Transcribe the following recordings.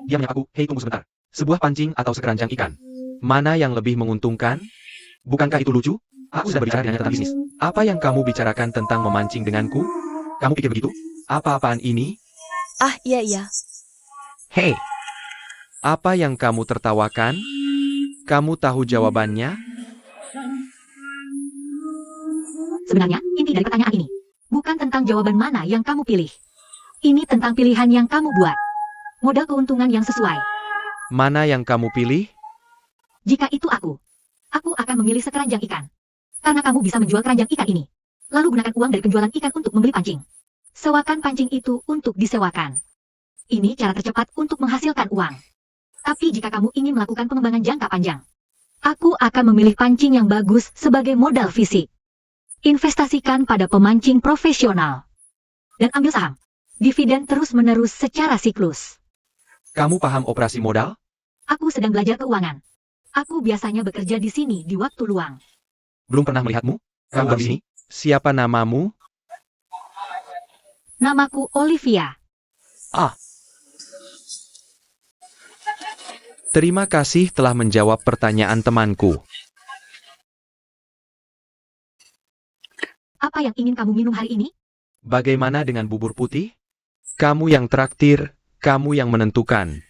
Dia menyapaku, hei tunggu sebentar. Sebuah pancing atau sekeranjang ikan. Mana yang lebih menguntungkan? Bukankah itu lucu? Aku sedang berbicara dengannya tentang bisnis. Apa yang kamu bicarakan tentang memancing denganku? Kamu pikir begitu? Apa-apaan ini? Ah, iya. Hei, apa yang kamu tertawakan? Kamu tahu jawabannya? Sebenarnya, inti dari pertanyaan ini bukan tentang jawaban mana yang kamu pilih. Ini tentang pilihan yang kamu buat. Modal keuntungan yang sesuai. Mana yang kamu pilih? Jika itu aku akan memilih sekeranjang ikan. Karena kamu bisa menjual keranjang ikan ini. Lalu gunakan uang dari penjualan ikan untuk membeli pancing. Sewakan pancing itu untuk disewakan. Ini cara tercepat untuk menghasilkan uang. Tapi jika kamu ingin melakukan pengembangan jangka panjang, aku akan memilih pancing yang bagus sebagai modal fisik. Investasikan pada pemancing profesional. Dan ambil saham. Dividen terus-menerus secara siklus. Kamu paham operasi modal? Aku sedang belajar keuangan. Aku biasanya bekerja di sini di waktu luang. Belum pernah melihatmu? Kamu baru di sini? Siapa namamu? Namaku Olivia. Terima kasih telah menjawab pertanyaan temanku. Apa yang ingin kamu minum hari ini? Bagaimana dengan bubur putih? Kamu yang traktir, kamu yang menentukan.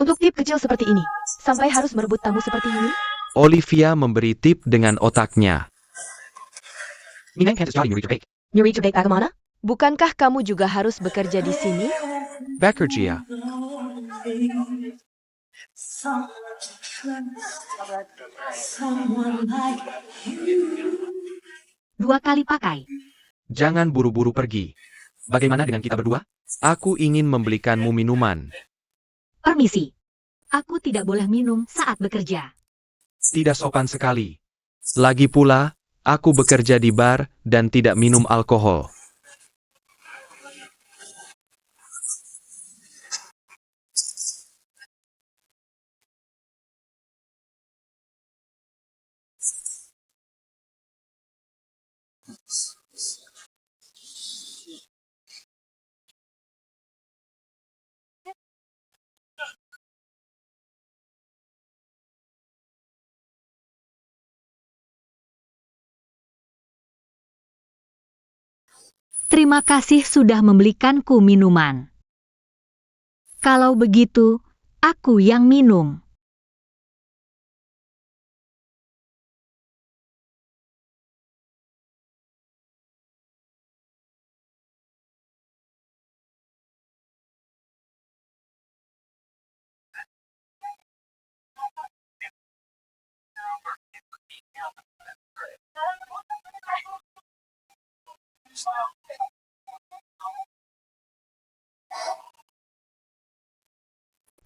Untuk tip kecil seperti ini, sampai harus merebut tamu seperti ini? Olivia memberi tip dengan otaknya. Nyuri bake bagaimana? Bukankah kamu juga harus bekerja di sini? Bekerja. Dua kali pakai. Jangan buru-buru pergi. Bagaimana dengan kita berdua? Aku ingin membelikanmu minuman. Permisi. Aku tidak boleh minum saat bekerja. Tidak sopan sekali. Lagi pula, aku bekerja di bar dan tidak minum alkohol. Terima kasih sudah membelikanku minuman. Kalau begitu, aku yang minum.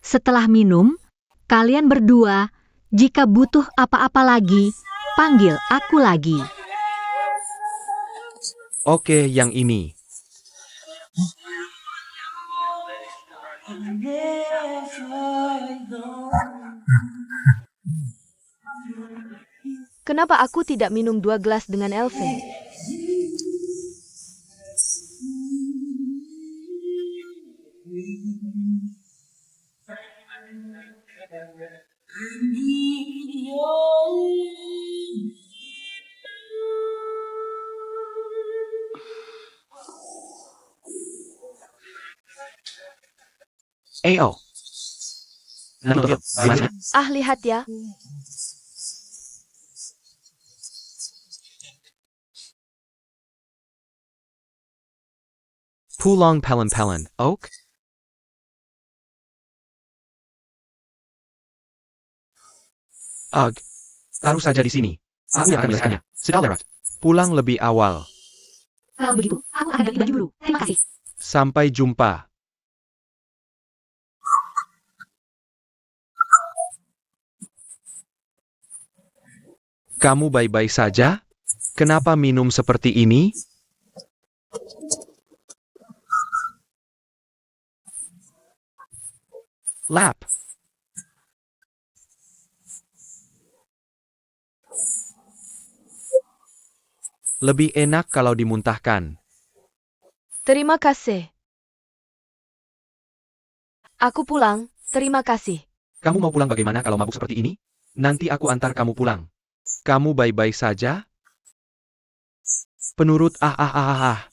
Setelah minum, kalian berdua, jika butuh apa-apa lagi, panggil aku lagi. Oke, yang ini. Kenapa aku tidak minum 2 gelas dengan Elvin? Oh. Ah, lihat ya. Pulong pelan-pelan, Oak? Taruh saja di sini. Aku yang akan menyelesaikannya. $1. Pulang lebih awal. Kalau begitu, aku akan ganti baju dulu. Terima kasih. Sampai jumpa. Kamu baik-baik saja? Kenapa minum seperti ini? Lap. Lebih enak kalau dimuntahkan. Terima kasih. Aku pulang. Terima kasih. Kamu mau pulang bagaimana kalau mabuk seperti ini? Nanti aku antar kamu pulang. Kamu baik-baik saja? Penurut ah.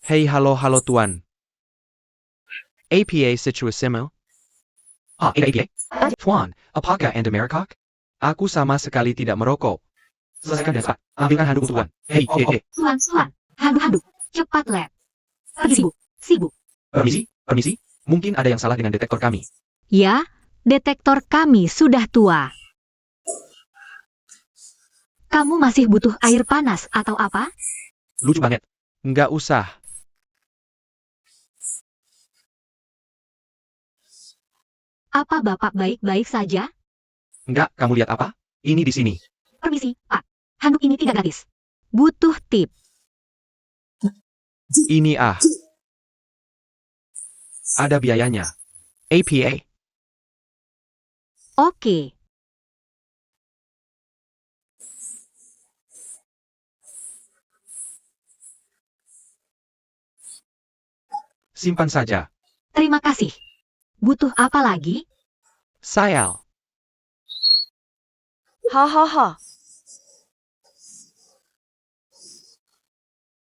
Hei halo tuan. APA situasimo? APA? Tuan, apakah Anda merokok? Aku sama sekali tidak merokok. Selesaikan dan cepat. Ambilkan handuk tuan. Hei. Tuan, handuk, cepat lab. Pergi sibuk. Permisi. Mungkin ada yang salah dengan detektor kami. Ya, detektor kami sudah tua. Kamu masih butuh air panas atau apa? Lucu banget. Nggak usah. Apa Bapak baik-baik saja? Nggak, kamu lihat apa? Ini di sini. Permisi, Pak. Handuk ini tidak gratis. Butuh tip. Ini ada biayanya. APA. Oke. Simpan saja. Terima kasih. Butuh apa lagi? Sayal. Hahaha.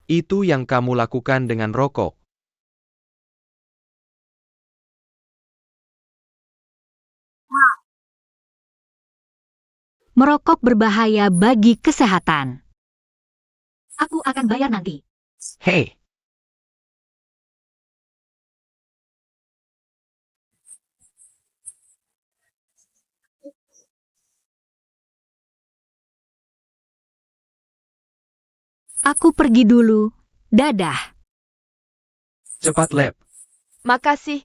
Itu yang kamu lakukan dengan rokok. Merokok berbahaya bagi kesehatan. Aku akan bayar nanti. Hei. Aku pergi dulu. Dadah. Cepat lab. Makasih.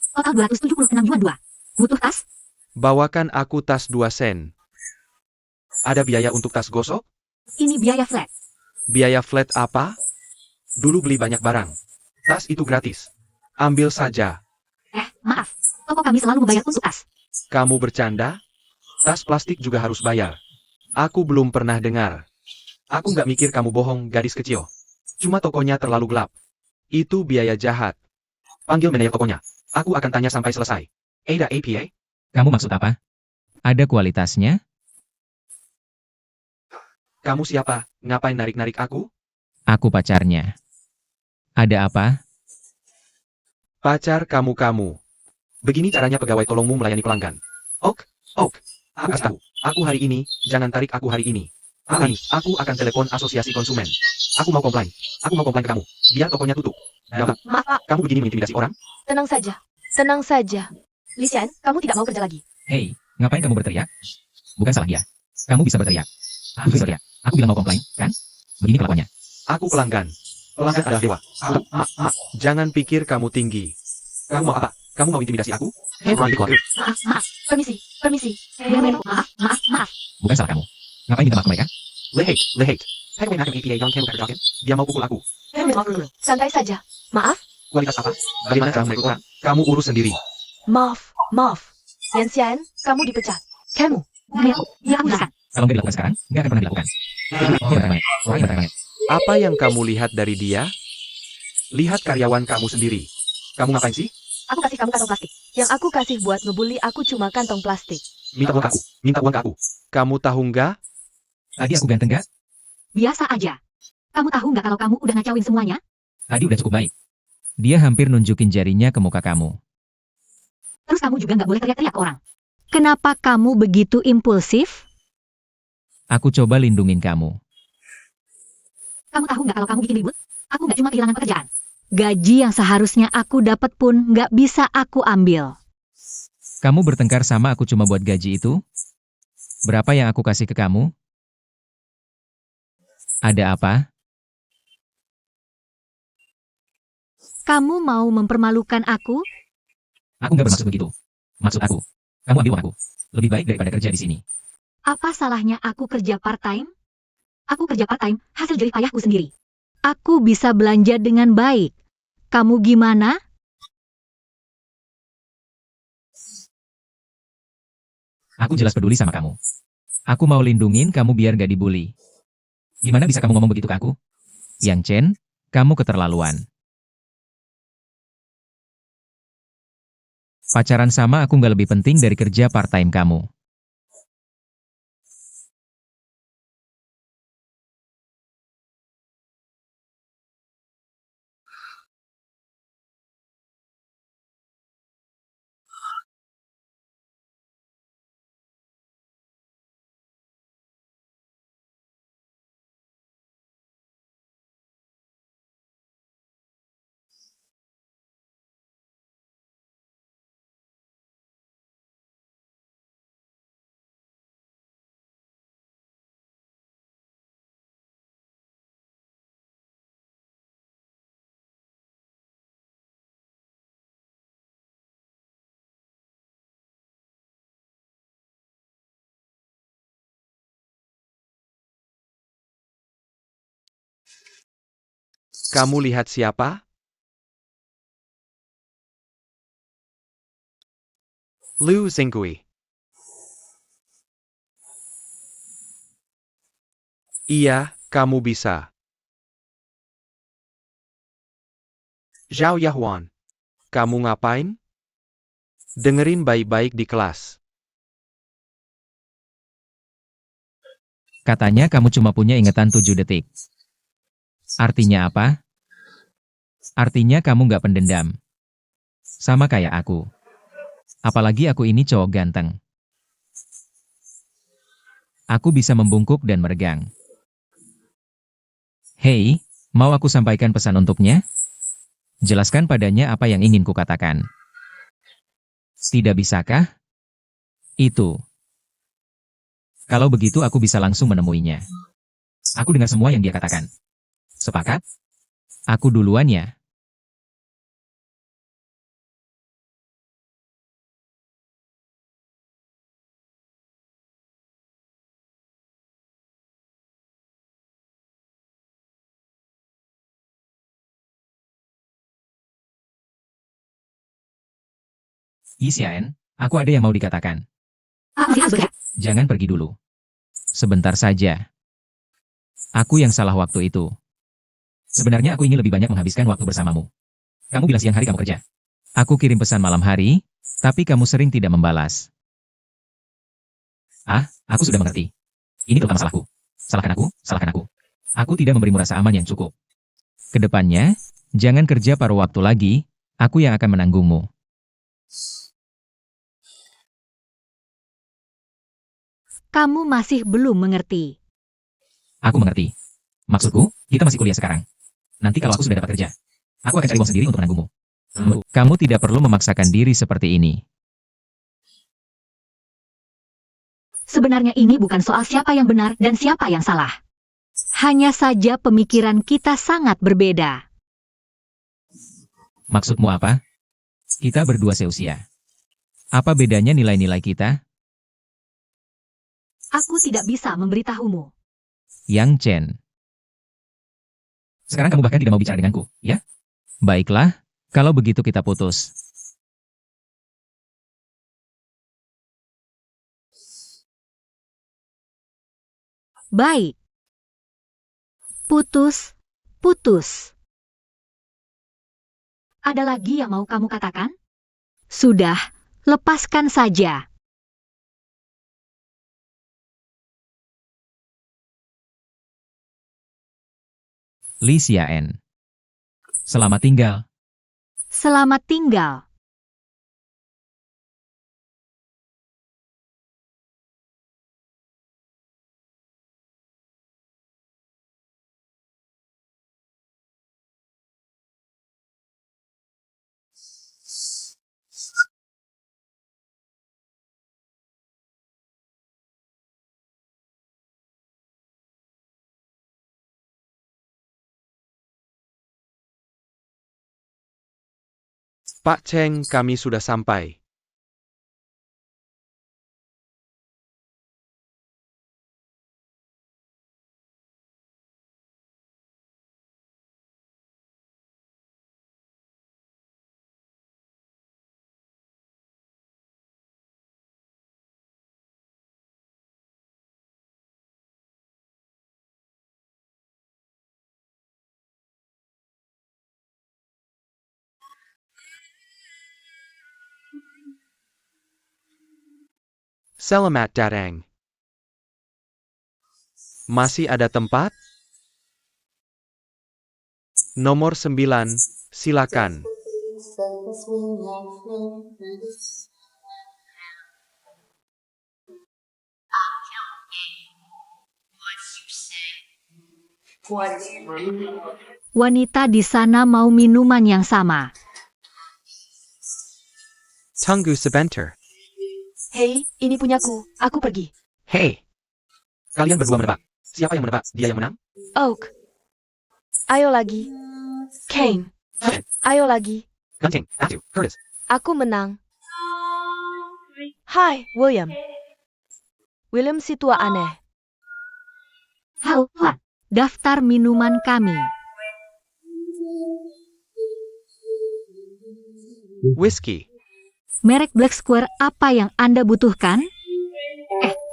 Total 276 yuan 2. Butuh tas? Bawakan aku tas 2 sen. Ada biaya untuk tas gosok? Ini biaya flat. Biaya flat apa? Dulu beli banyak barang. Tas itu gratis. Ambil saja. Maaf. Toko kami selalu membayar untuk tas. Kamu bercanda? Tas plastik juga harus bayar. Aku belum pernah dengar. Aku nggak mikir kamu bohong, gadis kecil. Cuma tokonya terlalu gelap. Itu biaya jahat. Panggil manajer tokonya. Aku akan tanya sampai selesai. Ada APA? Kamu maksud apa? Ada kualitasnya? Kamu siapa? Ngapain narik-narik aku? Aku pacarnya. Ada apa? Pacar kamu. Begini caranya pegawai tolongmu melayani pelanggan. Ok. Aku kasih tahu. Aku hari ini, jangan tarik aku hari ini. Hari ini, aku akan telepon asosiasi konsumen. Aku mau komplain ke kamu. Biar tokonya tutup. Gawat. Maaf, Pak. Kamu begini mengintimidasi orang? Tenang saja. Lisian, kamu tidak mau kerja lagi. Hei, ngapain kamu berteriak? Bukan salah dia. Kamu bisa berteriak. Aku bisa berteriak. Aku bilang mau komplain, kan? Begini kelakuannya. Aku pelanggan. Pelanggan adalah dewa. Jangan pikir kamu tinggi. Kamu mau apa? Kamu mau intimidasi aku? Maaf. Permisi. Maaf. Bukan salah kamu. Ngapain minta maaf ke mereka? Lehate. Dia mau pukul aku. Santai saja. Maaf. Kualitas apa? Bagaimana cara merekrut orang? Kamu urus sendiri. Maaf. Yanxian, kamu dipecat. Kamu. Ya, aku jelaskan. Kalau nggak dilakukan sekarang, nggak akan pernah dilakukan. Orang yang bertanya. Apa yang kamu lihat dari dia? Lihat karyawan kamu sendiri. Kamu ngapain sih? Aku kasih kamu kantong plastik. Yang aku kasih buat ngebully aku cuma kantong plastik. Minta uang ke aku. Kamu tahu nggak? Tadi aku ganteng nggak? Biasa aja. Kamu tahu nggak kalau kamu udah ngacauin semuanya? Tadi udah cukup baik. Dia hampir nunjukin jarinya ke muka kamu. Terus kamu juga nggak boleh teriak-teriak ke orang. Kenapa kamu begitu impulsif? Aku coba lindungin kamu. Kamu tahu nggak kalau kamu bikin ribut? Aku nggak cuma kehilangan pekerjaan. Gaji yang seharusnya aku dapat pun nggak bisa aku ambil. Kamu bertengkar sama aku cuma buat gaji itu? Berapa yang aku kasih ke kamu? Ada apa? Kamu mau mempermalukan aku? Aku nggak bermaksud begitu. Maksud aku, kamu ambil uang aku. Lebih baik daripada kerja di sini. Apa salahnya aku kerja part-time? Aku kerja part-time, hasil jerih payahku sendiri. Aku bisa belanja dengan baik. Kamu gimana? Aku jelas peduli sama kamu. Aku mau lindungin kamu biar gak dibully. Gimana bisa kamu ngomong begitu ke aku? Yang Chen, kamu keterlaluan. Pacaran sama aku nggak lebih penting dari kerja part-time kamu. Kamu lihat siapa? Liu Xingui. Iya, kamu bisa. Zhao Yahuan. Kamu ngapain? Dengerin baik-baik di kelas. Katanya kamu cuma punya ingatan 7 detik. Artinya apa? Artinya kamu nggak pendendam. Sama kayak aku. Apalagi aku ini cowok ganteng. Aku bisa membungkuk dan meregang. Hei, mau aku sampaikan pesan untuknya? Jelaskan padanya apa yang ingin kukatakan. Tidak bisakah? Itu. Kalau begitu aku bisa langsung menemuinya. Aku dengar semua yang dia katakan. Sepakat? Aku duluan ya. Isian, aku ada yang mau dikatakan. Lihat bergerak. Jangan pergi dulu. Sebentar saja. Aku yang salah waktu itu. Sebenarnya aku ingin lebih banyak menghabiskan waktu bersamamu. Kamu bilang siang hari kamu kerja. Aku kirim pesan malam hari, tapi kamu sering tidak membalas. Ah, aku sudah mengerti. Ini terutama salahku. Salahkan aku, salahkan aku. Aku tidak memberimu rasa aman yang cukup. Kedepannya, jangan kerja paruh waktu lagi, aku yang akan menanggungmu. Kamu masih belum mengerti. Aku mengerti. Maksudku, kita masih kuliah sekarang. Nanti kalau aku sudah dapat kerja, aku akan cari uang sendiri untuk menanggungmu. Kamu tidak perlu memaksakan diri seperti ini. Sebenarnya ini bukan soal siapa yang benar dan siapa yang salah. Hanya saja pemikiran kita sangat berbeda. Maksudmu apa? Kita berdua seusia. Apa bedanya nilai-nilai kita? Aku tidak bisa memberitahumu. Yang Chen. Sekarang kamu bahkan tidak mau bicara denganku, ya? Baiklah, kalau begitu kita putus. Baik. Putus, putus. Ada lagi yang mau kamu katakan? Sudah, lepaskan saja. Li Xiaen. Selamat tinggal. Selamat tinggal. Pak Cheng, kami sudah sampai. Selamat datang. Masih ada tempat? Nomor 9, silakan. Wanita di sana mau minuman yang sama. Tunggu sebentar. Hei, ini punyaku. Aku pergi. Hei. Kalian berdua menebak. Siapa yang menebak? Dia yang menang? Oak. Ayo lagi. Kane. Ayo lagi. Gunting, Matthew, Curtis. Aku menang. Hai, William. William si tua aneh. Halo, Tuan. Daftar minuman kami. Whiskey. Merek Black Square apa yang Anda butuhkan?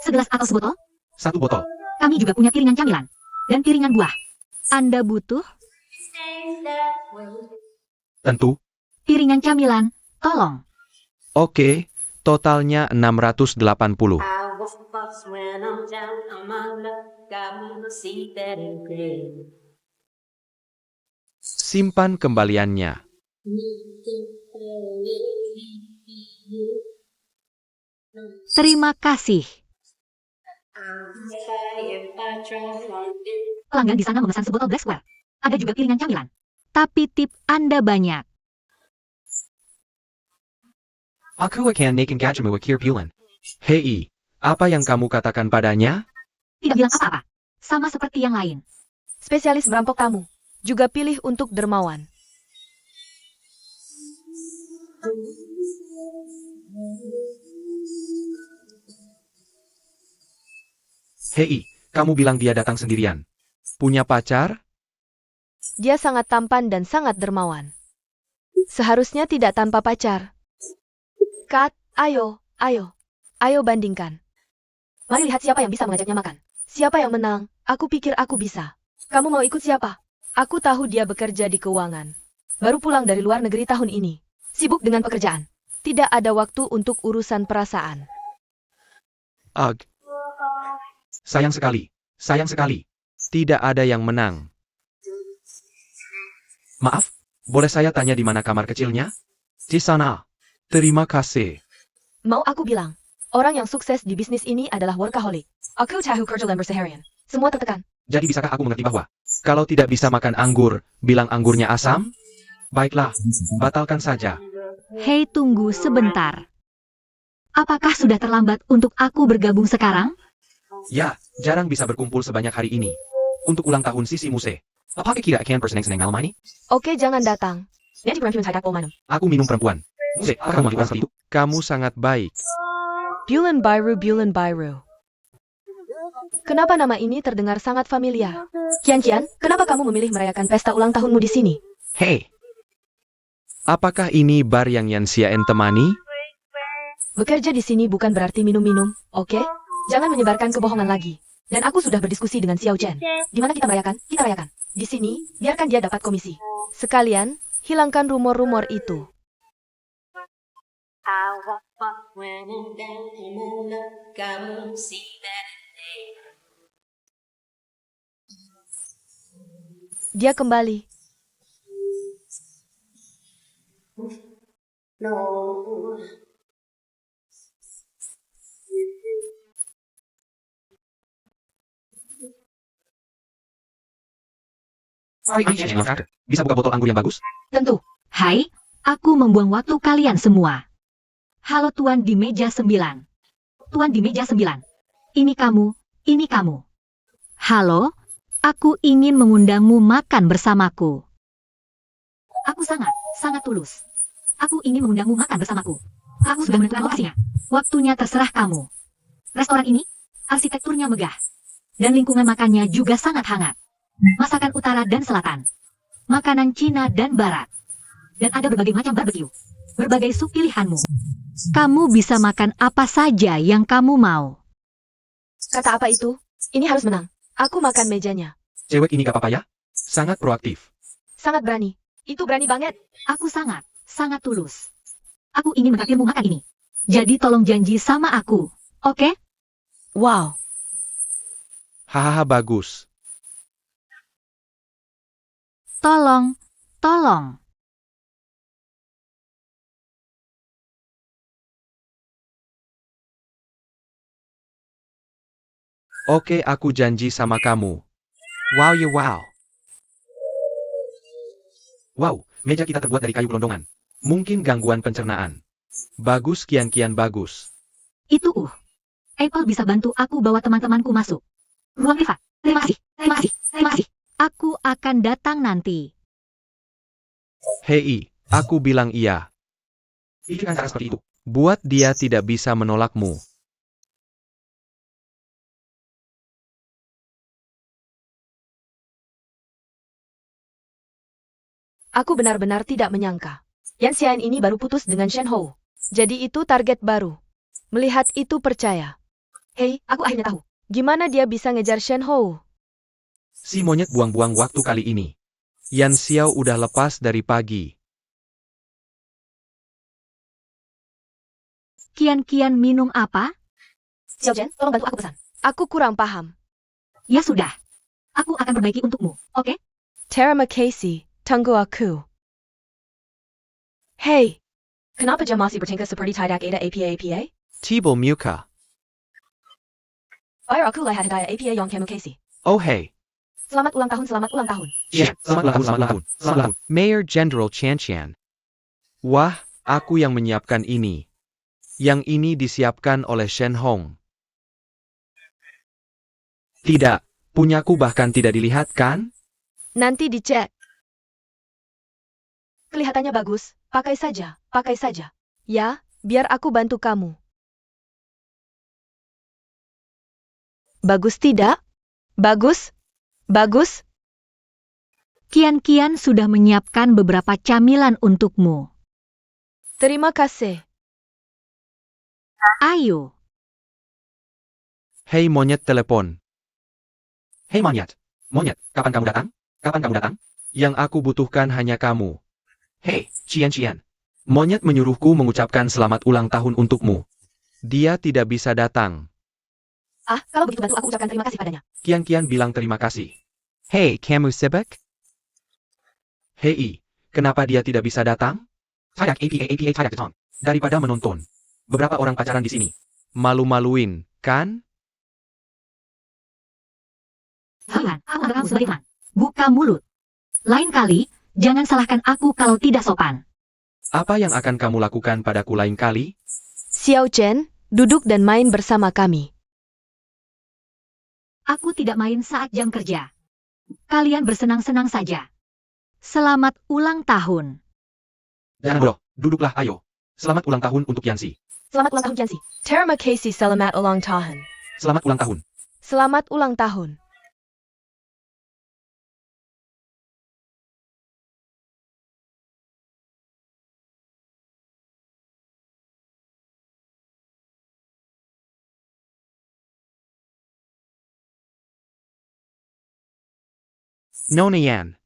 Segelas atau sebotol? 1 botol. Kami juga punya piringan camilan. Dan piringan buah. Anda butuh? Tentu. Piringan camilan, tolong. Oke, totalnya 680. Simpan kembaliannya. Terima kasih. Pelanggan di sana memesan sebotol Black Square. Ada juga piringan camilan. Tapi tip Anda banyak. Aku akan naikkan gajimu akhir bulan. Hei, apa yang kamu katakan padanya? Tidak bilang apa-apa. Sama seperti yang lain. Spesialis merampok kamu. Juga pilih untuk dermawan. Hei, kamu bilang dia datang sendirian. Punya pacar? Dia sangat tampan dan sangat dermawan. Seharusnya tidak tanpa pacar. Kat, ayo, ayo. Ayo bandingkan. Mari lihat siapa yang bisa mengajaknya makan. Siapa yang menang? Aku pikir aku bisa. Kamu mau ikut siapa? Aku tahu dia bekerja di keuangan. Baru pulang dari luar negeri tahun ini. Sibuk dengan pekerjaan. Tidak ada waktu untuk urusan perasaan. Ugh. Sayang sekali. Sayang sekali. Tidak ada yang menang. Maaf, boleh saya tanya di mana kamar kecilnya? Di sana. Terima kasih. Mau aku bilang, orang yang sukses di bisnis ini adalah workaholic. Aku tahu kerja lembar seharian. Semua tertekan. Jadi bisakah aku mengerti bahwa kalau tidak bisa makan anggur, bilang anggurnya asam? Baiklah, batalkan saja. Hei, tunggu sebentar. Apakah sudah terlambat untuk aku bergabung sekarang? Ya, jarang bisa berkumpul sebanyak hari ini. Untuk ulang tahun Sisi Muse. Apakah kira akan bersenang-senang malam ini? Oke, jangan datang. Nanti perempuan saya manum. Aku minum perempuan. Muse, apakah kamu melakukan seperti itu? Kamu sangat baik. Bulan Biru. Kenapa nama ini terdengar sangat familiar? Kian, kenapa kamu memilih merayakan pesta ulang tahunmu di sini? Hei. Apakah ini bar yang Yanxian temani? Bekerja di sini bukan berarti minum-minum, oke? Jangan menyebarkan kebohongan lagi. Dan aku sudah berdiskusi dengan Xiao Chen. Di mana kita merayakan? Kita rayakan. Di sini, biarkan dia dapat komisi. Sekalian, hilangkan rumor-rumor itu. Dia kembali. Bisa buka botol anggur yang bagus? Tentu. Hai, aku membuang waktu kalian semua. Halo Tuan di meja 9. Tuan di meja 9. Ini kamu, ini kamu. Halo, aku ingin mengundangmu makan bersamaku. Aku sangat tulus. Aku ingin mengundangmu makan bersamaku. Aku sudah menentukan lokasinya. Waktunya terserah kamu. Restoran ini, arsitekturnya megah. Dan lingkungan makannya juga sangat hangat. Masakan utara dan selatan. Makanan Cina dan barat. Dan ada berbagai macam barbecue. Berbagai sup pilihanmu. Kamu bisa makan apa saja yang kamu mau. Kata apa itu? Ini harus menang. Aku makan mejanya. Cewek ini gak apa-apa ya? Sangat proaktif. Sangat berani. Itu berani banget. Aku sangat tulus. Aku ingin menraktirmu makan ini. Jadi tolong janji sama aku. Oke? Wow. Hahaha bagus. Tolong, tolong. Oke, aku janji sama kamu. Wow ya wow. Wow, meja kita terbuat dari kayu gelondongan. Mungkin gangguan pencernaan. Bagus kian-kian bagus. Itu Apple bisa bantu aku bawa teman-temanku masuk. Ruang privat. Terima kasih, terima kasih, terima kasih. Aku akan datang nanti. Hei, aku bilang iya. Pikirkan cara seperti itu. Buat dia tidak bisa menolakmu. Aku benar-benar tidak menyangka. Yan Xian ini baru putus dengan Shen Hou. Jadi itu target baru. Melihat itu percaya. Hei, aku akhirnya tahu. Gimana dia bisa ngejar Shen Hou? Si monyet buang-buang waktu kali ini. Yan Xiao udah lepas dari pagi. Kian-kian minum apa? Xiao Chen, tolong bantu aku pesan. Aku kurang paham. Ya sudah. Aku akan perbaiki untukmu, oke? Terima kasih, tunggu aku. Hei, kenapa jam masih bertingkah seperti tidak ada apa-apa? Tibel muka. Biar aku lihat hadiah apa yang kamu kasih. Oh hey. Selamat ulang tahun, selamat ulang tahun. Ya, selamat ulang tahun, selamat ulang tahun, selamat ulang tahun. Mayor General Chan Chan. Wah, aku yang menyiapkan ini. Yang ini disiapkan oleh Shen Hong. Tidak, punyaku bahkan tidak dilihat kan? Nanti dicek. Kelihatannya bagus, pakai saja, pakai saja. Ya, biar aku bantu kamu. Bagus tidak? Bagus? Bagus? Kian-kian sudah menyiapkan beberapa camilan untukmu. Terima kasih. Ayo. Hei monyet telepon. Hei monyet. Monyet, kapan kamu datang? Kapan kamu datang? Yang aku butuhkan hanya kamu. Hei, Cian Cian. Monyet menyuruhku mengucapkan selamat ulang tahun untukmu. Dia tidak bisa datang. Ah, kalau begitu bantu aku ucapkan terima kasih padanya. Kian-kian bilang terima kasih. Hei, kamu sibuk? Hei, kenapa dia tidak bisa datang? Saya APA saya ketong. Daripada menonton. Beberapa orang pacaran di sini. Malu-maluin, kan? Kalian, aku anggap kamu sebagai teman. Buka mulut. Lain kali, jangan salahkan aku kalau tidak sopan. Apa yang akan kamu lakukan padaku lain kali? Xiao Chen, duduk dan main bersama kami. Aku tidak main saat jam kerja. Kalian bersenang-senang saja. Selamat ulang tahun. Jangan bro, duduklah ayo. Selamat ulang tahun untuk Yansi. Selamat ulang tahun Jansi. Terima kasih selamat ulang tahun. Selamat ulang tahun. Selamat ulang tahun. Nona Yan.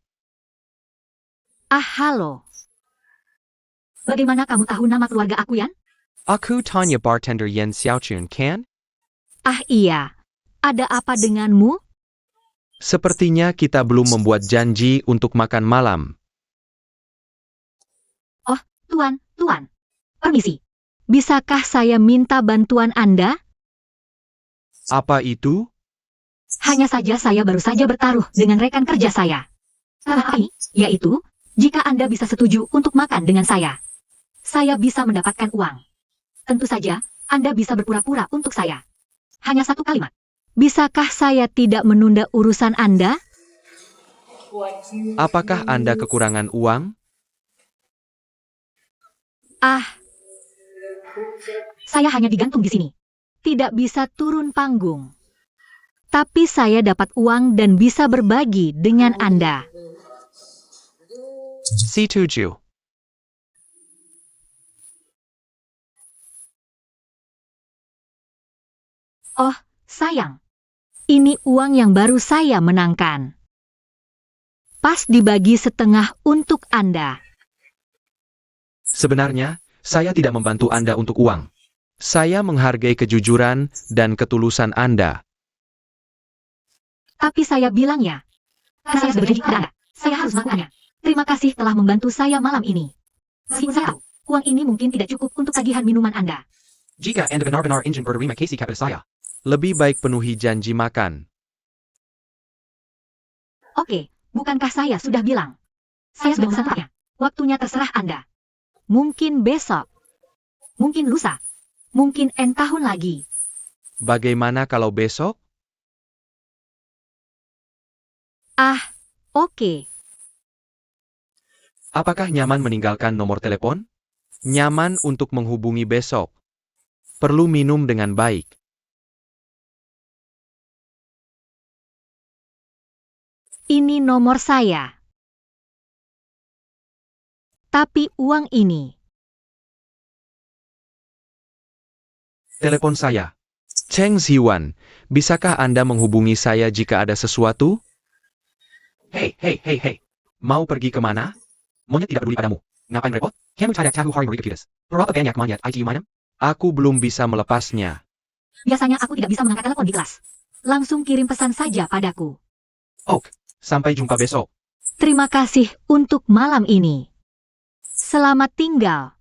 Ah, halo. Bagaimana kamu tahu nama keluarga aku, Yan? Aku Tanya bartender Yan Xiaochun kan? Ah iya. Ada apa denganmu? Sepertinya kita belum membuat janji untuk makan malam. Tuan. Permisi. Bisakah saya minta bantuan Anda? Apa itu? Hanya saja saya baru saja bertaruh dengan rekan kerja saya. Ini, yaitu, jika Anda bisa setuju untuk makan dengan saya bisa mendapatkan uang. Tentu saja, Anda bisa berpura-pura untuk saya. Hanya satu kalimat. Bisakah saya tidak menunda urusan Anda? Apakah Anda kekurangan uang? Ah, saya hanya digantung di sini. Tidak bisa turun panggung. Tapi saya dapat uang dan bisa berbagi dengan Anda. C7. Oh, sayang. Ini uang yang baru saya menangkan. Pas dibagi setengah untuk Anda. Sebenarnya, saya tidak membantu Anda untuk uang. Saya menghargai kejujuran dan ketulusan Anda. Tapi saya bilang ya. Karena saya sudah berjanji kepada Anda. Saya harus melakukannya. Terima kasih telah membantu saya malam ini. Meskipun saya tahu, uang ini mungkin tidak cukup untuk tagihan minuman Anda. Jika Anda benar-benar ingin berterima kasih kepada saya, lebih baik penuhi janji makan. Oke, bukankah saya sudah bilang? Saya sudah memesan. Waktunya terserah Anda. Mungkin besok. Mungkin lusa. Mungkin N tahun lagi. Bagaimana kalau besok? Oke. Apakah nyaman meninggalkan nomor telepon? Nyaman untuk menghubungi besok. Perlu minum dengan baik. Ini nomor saya. Tapi uang ini. Telepon saya. Cheng Ziwan, bisakah Anda menghubungi saya jika ada sesuatu? Hei. Mau pergi kemana? Monyet tidak peduli padamu. Ngapain repot? Kamu cari tahu hari Mereka Berapa banyak monyet ITU mainan? Aku belum bisa melepasnya. Biasanya aku tidak bisa mengangkat telepon di kelas. Langsung kirim pesan saja padaku. Sampai jumpa besok. Terima kasih untuk malam ini. Selamat tinggal.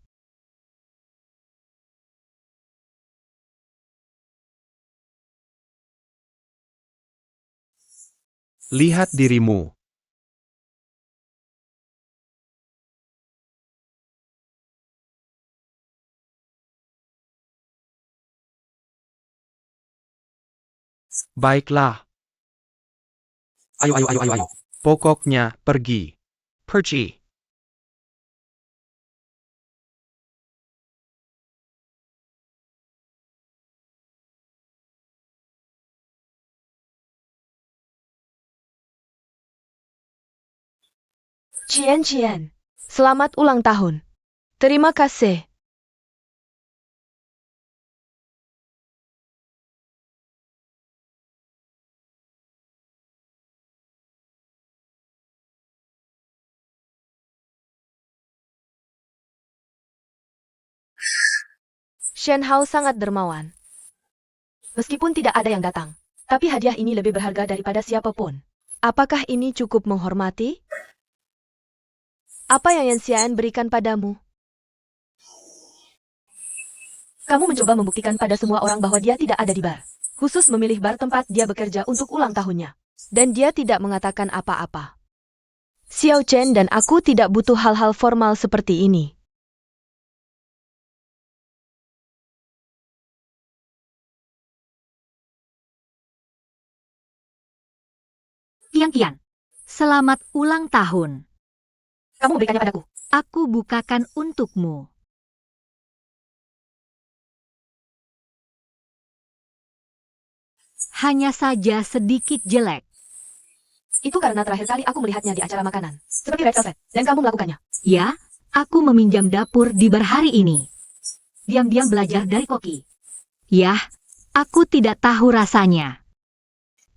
Lihat dirimu. Baiklah. Ayo. Pokoknya, pergi. Pergi. Cian, selamat ulang tahun. Terima kasih. Shen Hao sangat dermawan. Meskipun tidak ada yang datang, tapi hadiah ini lebih berharga daripada siapapun. Apakah ini cukup menghormati? Apa yang Yan Xian berikan padamu? Kamu mencoba membuktikan pada semua orang bahwa dia tidak ada di bar. Khusus memilih bar tempat dia bekerja untuk ulang tahunnya. Dan dia tidak mengatakan apa-apa. Xiao Chen dan aku tidak butuh hal-hal formal seperti ini. Kian, selamat ulang tahun. Kamu memberikannya padaku. Aku bukakan untukmu. Hanya saja sedikit jelek. Itu karena terakhir kali aku melihatnya di acara makanan. Seperti Red Velvet. Dan kamu melakukannya. Ya, aku meminjam dapur di bar hari ini. Diam-diam belajar dari Koki. Yah, aku tidak tahu rasanya.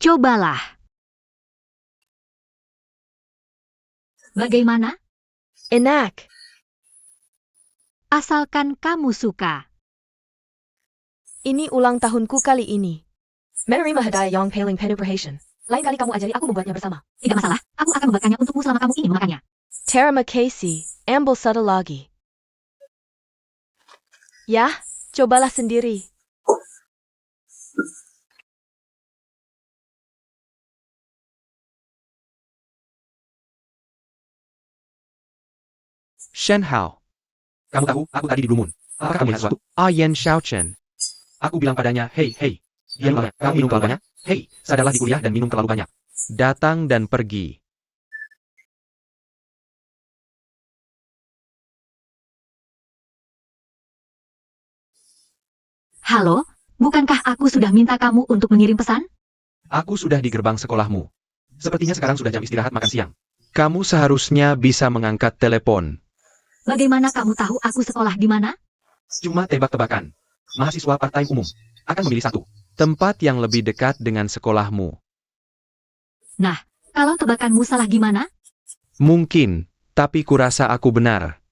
Cobalah. Bagaimana? Enak. Asalkan kamu suka. Ini ulang tahunku kali ini. Menerima hadiah yang paling penuh perhatian. Lain kali kamu ajari aku membuatnya bersama. Tidak masalah, aku akan membuatkannya untukmu selama kamu ingin memakannya. Terima kasih. Ambil satu lagi. Ya, cobalah sendiri. Shen Hao. Kamu tahu, aku tadi di Blue Moon. Apakah kamu lihat sesuatu? Yan Xiaochen. Aku bilang padanya, hei. Dia lupa, kamu minum terlalu banyak? Hei, sadarlah di kuliah dan minum terlalu banyak. Datang dan pergi. Halo, bukankah aku sudah minta kamu untuk mengirim pesan? Aku sudah di gerbang sekolahmu. Sepertinya sekarang sudah jam istirahat makan siang. Kamu seharusnya bisa mengangkat telepon. Bagaimana kamu tahu aku sekolah di mana? Cuma tebak-tebakan. Mahasiswa part-time umum akan memilih satu tempat yang lebih dekat dengan sekolahmu. Nah, kalau tebakanmu salah gimana? Mungkin, tapi kurasa aku benar.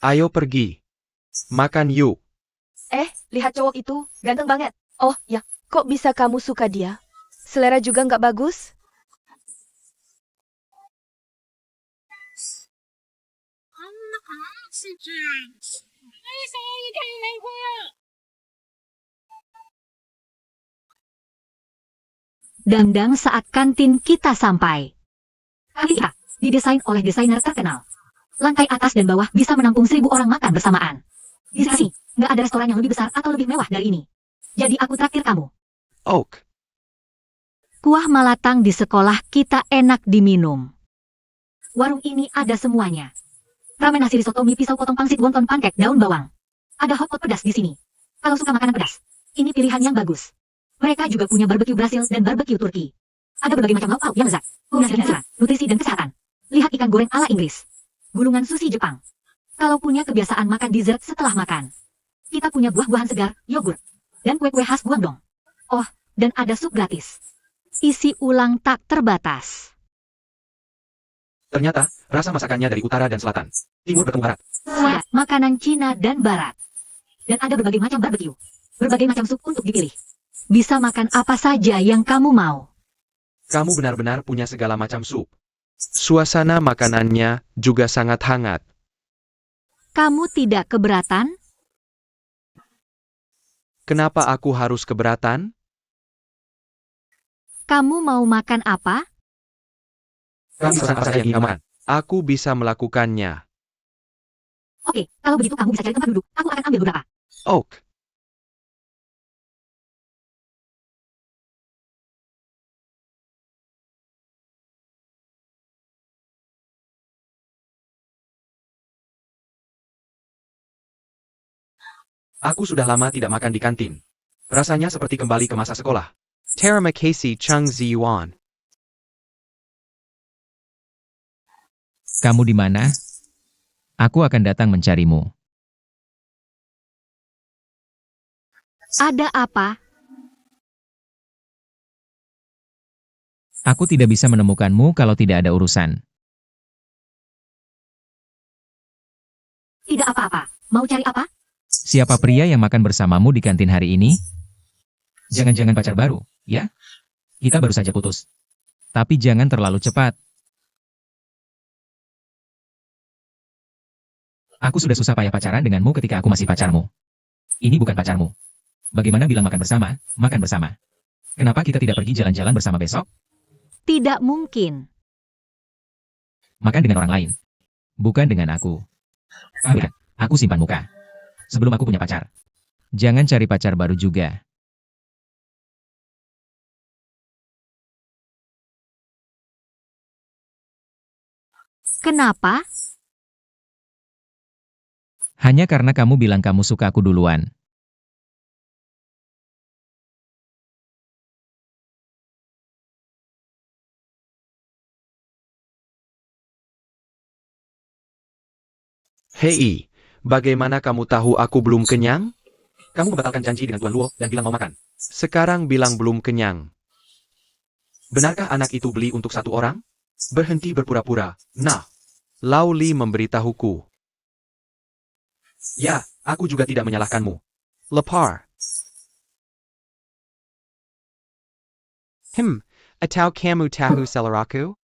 Ayo pergi. Makan yuk. Lihat cowok itu, ganteng banget. Oh, ya, kok bisa kamu suka dia? Selera juga nggak bagus? Dangdang saat kantin kita sampai. Lihat, didesain oleh desainer terkenal. Lantai atas dan bawah bisa menampung 1.000 orang makan bersamaan. Di sini, nggak ada restoran yang lebih besar atau lebih mewah dari ini. Jadi aku traktir kamu. Oak. Kuah malatang di sekolah kita enak diminum. Warung ini ada semuanya. Ramen nasi risotto mie pisau potong pangsit wonton pancake daun bawang. Ada hotpot pedas di sini. Kalau suka makanan pedas, ini pilihan yang bagus. Mereka juga punya barbecue Brasil dan barbecue Turki. Ada berbagai macam lauk pauk yang lezat. Kombinasi restoran, nutrisi dan kesehatan. Lihat ikan goreng ala Inggris. Gulungan sushi Jepang. Kalau punya kebiasaan makan dessert setelah makan. Kita punya buah-buahan segar, yogurt, dan kue-kue khas Guangdong. Oh, dan ada sup gratis. Isi ulang tak terbatas. Ternyata, rasa masakannya dari utara dan selatan. Timur bertemu barat. Ada makanan Cina dan Barat. Dan ada berbagai macam barbecue. Berbagai macam sup untuk dipilih. Bisa makan apa saja yang kamu mau. Kamu benar-benar punya segala macam sup. Suasana makanannya juga sangat hangat. Kamu tidak keberatan? Kenapa aku harus keberatan? Kamu mau makan apa? Kamu bisa pesan apa saja yang ingin kamu makan. Aku bisa melakukannya. Oke, kalau begitu kamu bisa cari tempat duduk. Aku akan ambil beberapa. Oak. Aku sudah lama tidak makan di kantin. Rasanya seperti kembali ke masa sekolah. Terima kasih Chang Ziyuan. Kamu di mana? Aku akan datang mencarimu. Ada apa? Aku tidak bisa menemukanmu kalau tidak ada urusan. Tidak apa-apa. Mau cari apa? Siapa pria yang makan bersamamu di kantin hari ini? Jangan-jangan pacar baru, ya? Kita baru saja putus. Tapi jangan terlalu cepat. Aku sudah susah payah pacaran denganmu ketika aku masih pacarmu. Ini bukan pacarmu. Bagaimana bilang makan bersama? Makan bersama. Kenapa kita tidak pergi jalan-jalan bersama besok? Tidak mungkin. Makan dengan orang lain. Bukan dengan aku. Lihat, aku simpan muka. Sebelum aku punya pacar. Jangan cari pacar baru juga. Kenapa? Hanya karena kamu bilang kamu suka aku duluan. Hei, bagaimana kamu tahu aku belum kenyang? Kamu membatalkan janji dengan Tuan Luo dan bilang mau makan. Sekarang bilang belum kenyang. Benarkah anak itu beli untuk satu orang? Berhenti berpura-pura. Nah, Lao Li memberitahuku. Ya, aku juga tidak menyalahkanmu. Lapar. Atau kamu tahu seleraku?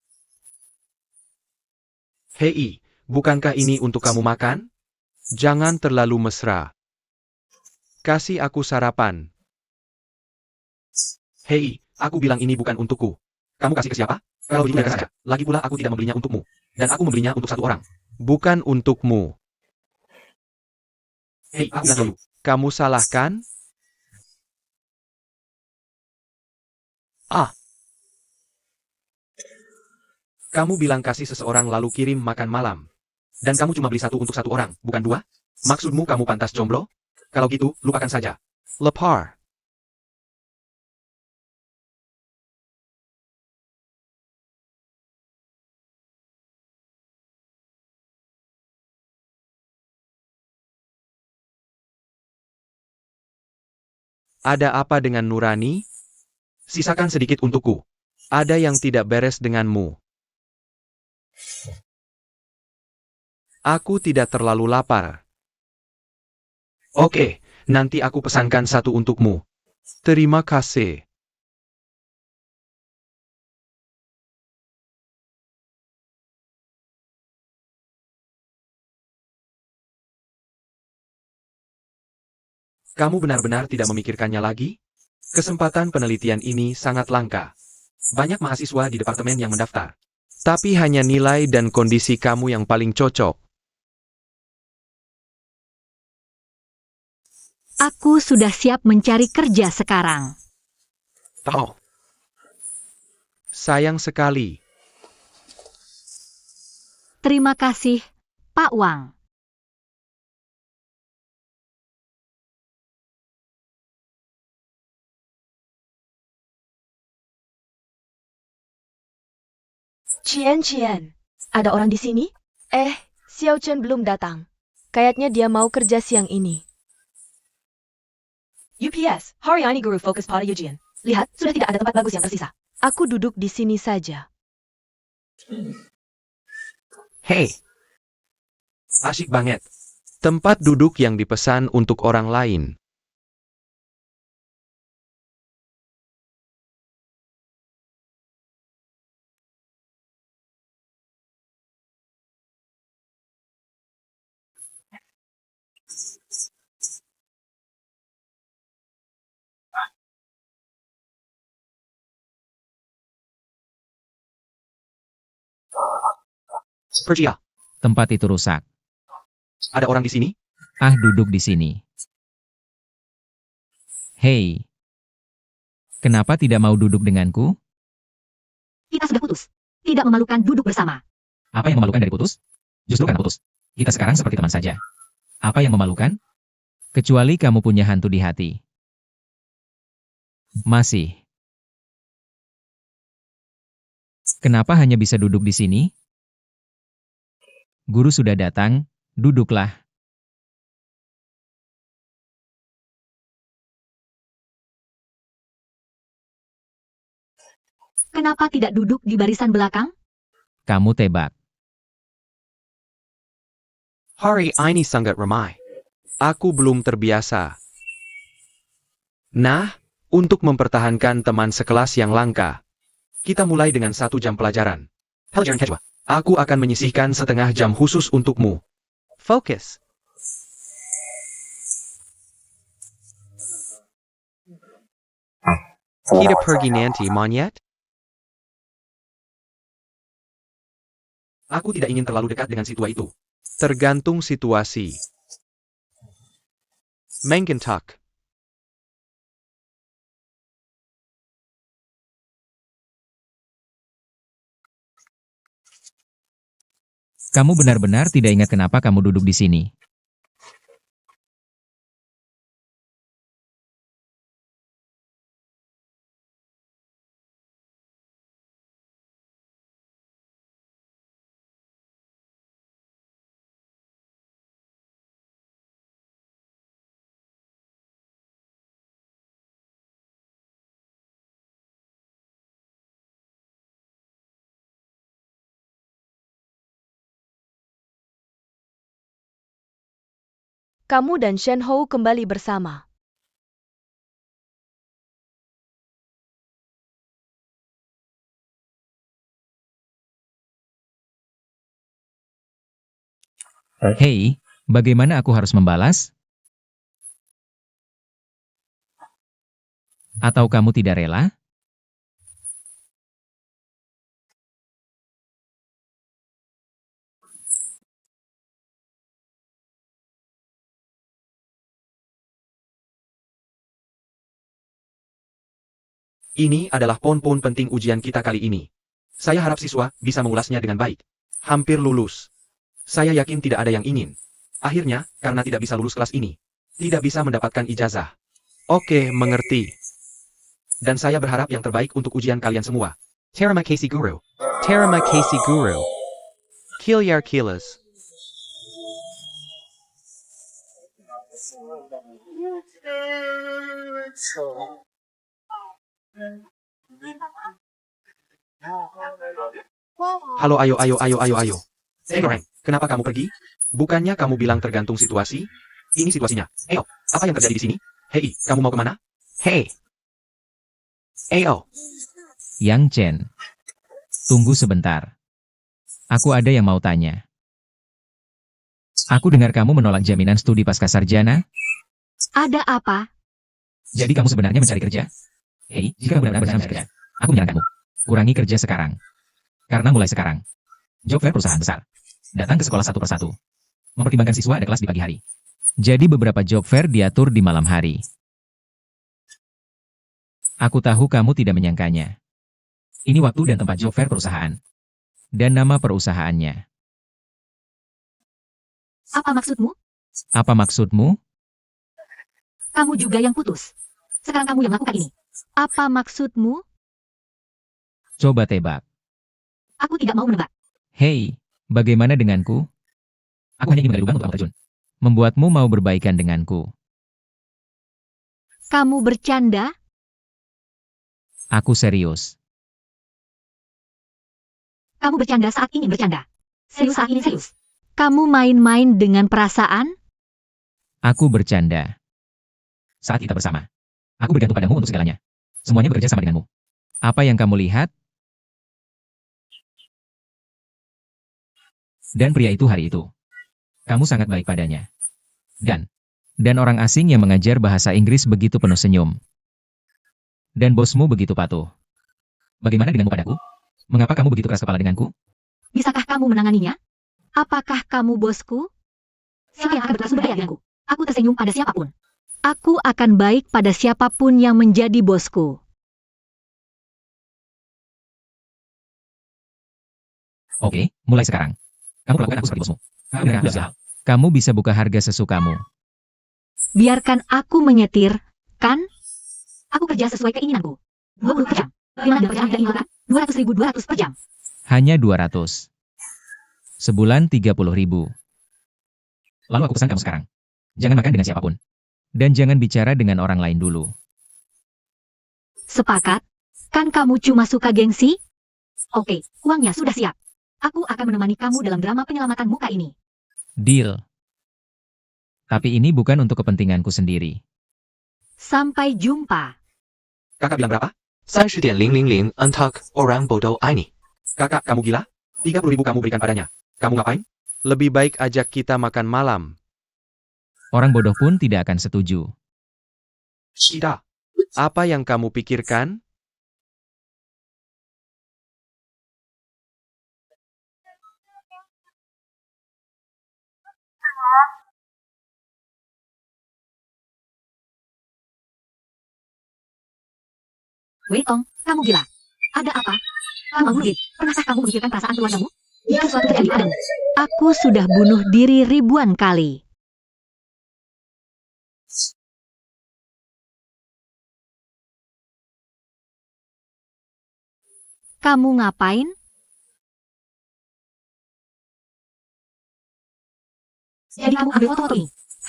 Hei, bukankah ini untuk kamu makan? Jangan terlalu mesra. Kasih aku sarapan. Hei, aku bilang ini bukan untukku. Kamu kasih ke siapa? Kalau begitu biarkan saja. Lagi pula aku tidak membelinya untukmu. Dan aku membelinya untuk satu orang. Bukan untukmu. Hei, aku bilang dulu. Kamu salah kan? Ah. Kamu bilang kasih seseorang lalu kirim makan malam. Dan kamu cuma beli satu untuk satu orang, bukan dua? Maksudmu kamu pantas jomblo? Kalau gitu, lupakan saja. Lapar. Ada apa dengan Nurani? Sisakan sedikit untukku. Ada yang tidak beres denganmu. Aku tidak terlalu lapar. Oke, nanti aku pesankan satu untukmu. Terima kasih. Kamu benar-benar tidak memikirkannya lagi? Kesempatan penelitian ini sangat langka. Banyak mahasiswa di departemen yang mendaftar. Tapi hanya nilai dan kondisi kamu yang paling cocok. Aku sudah siap mencari kerja sekarang. Oh. Sayang sekali. Terima kasih, Pak Wang. Qian, ada orang di sini? Xiao Chen belum datang. Kayaknya dia mau kerja siang ini. UPS, Haryani Guru fokus pada ujian. Lihat, sudah tidak ada tempat bagus yang tersisa. Aku duduk di sini saja. Hei. Asyik banget. Tempat duduk yang dipesan untuk orang lain. Percia, Tempat itu rusak. ada orang di sini? Ah, duduk di sini. Hei. Kenapa tidak mau duduk denganku? Kita sudah putus. Tidak memalukan duduk bersama. Apa yang memalukan dari putus? Justru karena putus. Kita sekarang seperti teman saja. Apa yang memalukan? Kecuali kamu punya hantu di hati. Masih. Kenapa hanya bisa duduk di sini? Guru sudah datang, duduklah. Kenapa tidak duduk di barisan belakang? Kamu tebak. Hari ini sangat ramai. Aku belum terbiasa. Nah, untuk mempertahankan teman sekelas yang langka, kita mulai dengan 1 jam pelajaran. Pelajaran kedua, aku akan menyisihkan setengah jam khusus untukmu. Fokus. Kita pergi nanti, monyet? Aku tidak ingin terlalu dekat dengan si tua itu. Tergantung situasi. Mengentak. Kamu benar-benar tidak ingat kenapa kamu duduk di sini. Kamu dan Shen Hou kembali bersama. Hei, bagaimana aku harus membalas? Atau kamu tidak rela? Ini adalah poin-poin penting ujian kita kali ini. Saya harap siswa bisa mengulasnya dengan baik. Hampir lulus. Saya yakin tidak ada yang ingin. Akhirnya, karena tidak bisa lulus kelas ini, tidak bisa mendapatkan ijazah. Oke, mengerti. Dan saya berharap yang terbaik untuk ujian kalian semua. Terima kasih guru. Terima kasih guru. Kilyar kilas. Halo, ayo. Goreng, Kenapa kamu pergi? Bukannya kamu bilang tergantung situasi? Ini situasinya. Ayo, apa yang terjadi di sini? Hei, kamu mau kemana? Hei. Ayo. Yang Chen. Tunggu sebentar. Aku ada yang mau tanya. Aku dengar kamu menolak jaminan studi pasca sarjana. Ada apa? Jadi kamu sebenarnya mencari kerja? Hei, jika kamu benar-benar benar mencari kerja, aku menyarankanmu. Kurangi kerja sekarang. Karena mulai sekarang, job fair perusahaan besar. Datang ke sekolah satu persatu. Mempertimbangkan siswa ada kelas di pagi hari. Jadi beberapa job fair diatur di malam hari. Aku tahu kamu tidak menyangkanya. Ini waktu dan tempat job fair perusahaan. Dan nama perusahaannya. Apa maksudmu? Apa maksudmu? Kamu juga yang putus. Sekarang kamu yang lakukan ini. Apa maksudmu? Coba tebak. Aku tidak mau menebak. Hei, bagaimana denganku? Aku hanya ingin menggali lubang untuk kamu terjun. Membuatmu mau berbaikan denganku. Kamu bercanda? Aku serius. Kamu bercanda saat ini bercanda. Serius saat ini serius. Kamu main-main dengan perasaan? Aku bercanda. Saat kita bersama, aku bergantung padamu untuk segalanya. Semuanya bekerja sama denganmu. Apa yang kamu lihat? Dan pria itu hari itu. Kamu sangat baik padanya. Dan orang asing yang mengajar bahasa Inggris begitu penuh senyum. Dan bosmu begitu patuh. Bagaimana denganmu padaku? Mengapa kamu begitu keras kepala denganku? Bisakah kamu menanganinya? Apakah kamu bosku? Siapa yang akan berkelas budaya denganku? Aku tersenyum pada siapapun. Aku akan baik pada siapapun yang menjadi bosku. Oke, mulai sekarang. Kamu perlakukan aku seperti bosmu. Kamu dengar aku hal. Kamu bisa buka harga sesukamu. Biarkan aku menyetir, kan? Aku kerja sesuai keinginanku. 20 per jam. Bagaimana dengan pekerjaan tidak inginkan? 200.200 per jam. Hanya 200. Sebulan 30.000. Lalu aku pesan kamu sekarang. Jangan makan dengan siapapun. Dan jangan bicara dengan orang lain dulu. Sepakat? Kan kamu cuma suka gengsi? Oke, uangnya sudah siap. Aku akan menemani kamu dalam drama penyelamatan muka ini. Deal. Tapi ini bukan untuk kepentinganku sendiri. Sampai jumpa. Kakak bilang berapa? 30.000 untuk orang bodoh ini. Kakak, kamu gila? 30.000 kamu berikan padanya. Kamu ngapain? Lebih baik ajak kita makan malam. Orang bodoh pun tidak akan setuju. Tidak. Apa yang kamu pikirkan? Weitong, kamu gila. Ada apa? Kamu mau bunuh diri? Pernahkah kamu memikirkan perasaan keluargamu? Jika sesuatu terjadi padamu. Aku sudah bunuh diri ribuan kali. Kamu ngapain? Jadi kamu ambil foto-foto ini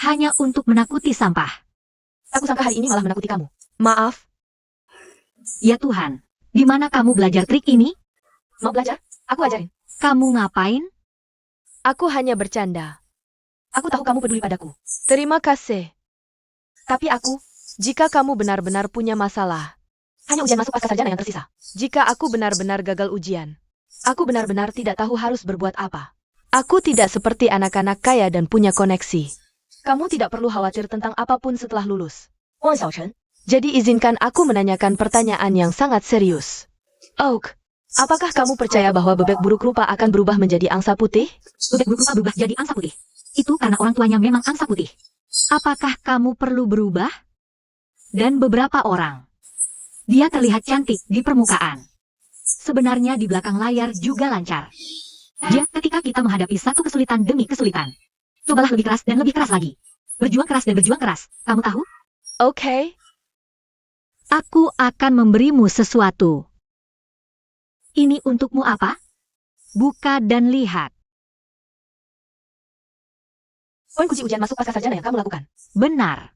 hanya untuk menakuti sampah. Aku sangka hari ini malah menakuti kamu. Maaf, Ya Tuhan, di mana kamu belajar trik ini? mau belajar? Aku ajarin. Kamu ngapain? Aku hanya bercanda. Aku tahu kamu peduli padaku. Terima kasih. Tapi jika kamu benar-benar punya masalah, hanya ujian masuk pasca sarjana yang tersisa. Jika aku benar-benar gagal ujian, aku benar-benar tidak tahu harus berbuat apa. Aku tidak seperti anak-anak kaya dan punya koneksi. Kamu tidak perlu khawatir tentang apapun setelah lulus. Wang Xiaochen. Jadi izinkan aku menanyakan pertanyaan yang sangat serius. Oak, apakah kamu percaya bahwa bebek buruk rupa akan berubah menjadi angsa putih? Bebek buruk rupa berubah jadi angsa putih. Itu karena orang tuanya memang angsa putih. Apakah kamu perlu berubah? Dan beberapa orang. Dia terlihat cantik di permukaan. Sebenarnya di belakang layar juga lancar. Ketika kita menghadapi satu kesulitan demi kesulitan, cobalah lebih keras dan lebih keras lagi. Berjuang keras dan berjuang keras. Kamu tahu? Oke. Aku akan memberimu sesuatu. Ini untukmu apa? Buka dan lihat. Poin kunci ujian masuk pasca sarjana yang kamu lakukan. Benar.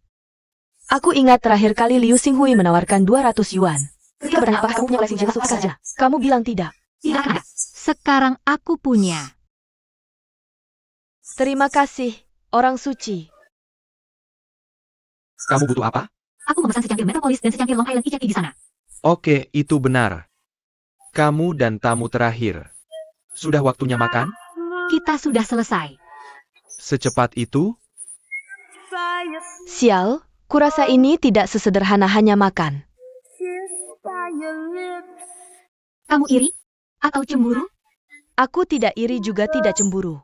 Aku ingat terakhir kali Liu Xinghui menawarkan 200 yuan. Ketika bertanya apakah kamu punya koleksi ujian masuk pasca sarjana, kamu bilang tidak. Tidak ada. Sekarang aku punya. Terima kasih, orang suci. Kamu butuh apa? Aku memesan secangkir Metropolis dan secangkir Long Island Iced Tea di sana. Oke, itu benar. Kamu dan tamu terakhir. Sudah waktunya makan? Kita sudah selesai. Secepat itu? Sial, kurasa ini tidak sesederhana hanya makan. Kamu iri? Atau cemburu? Aku tidak iri juga tidak cemburu.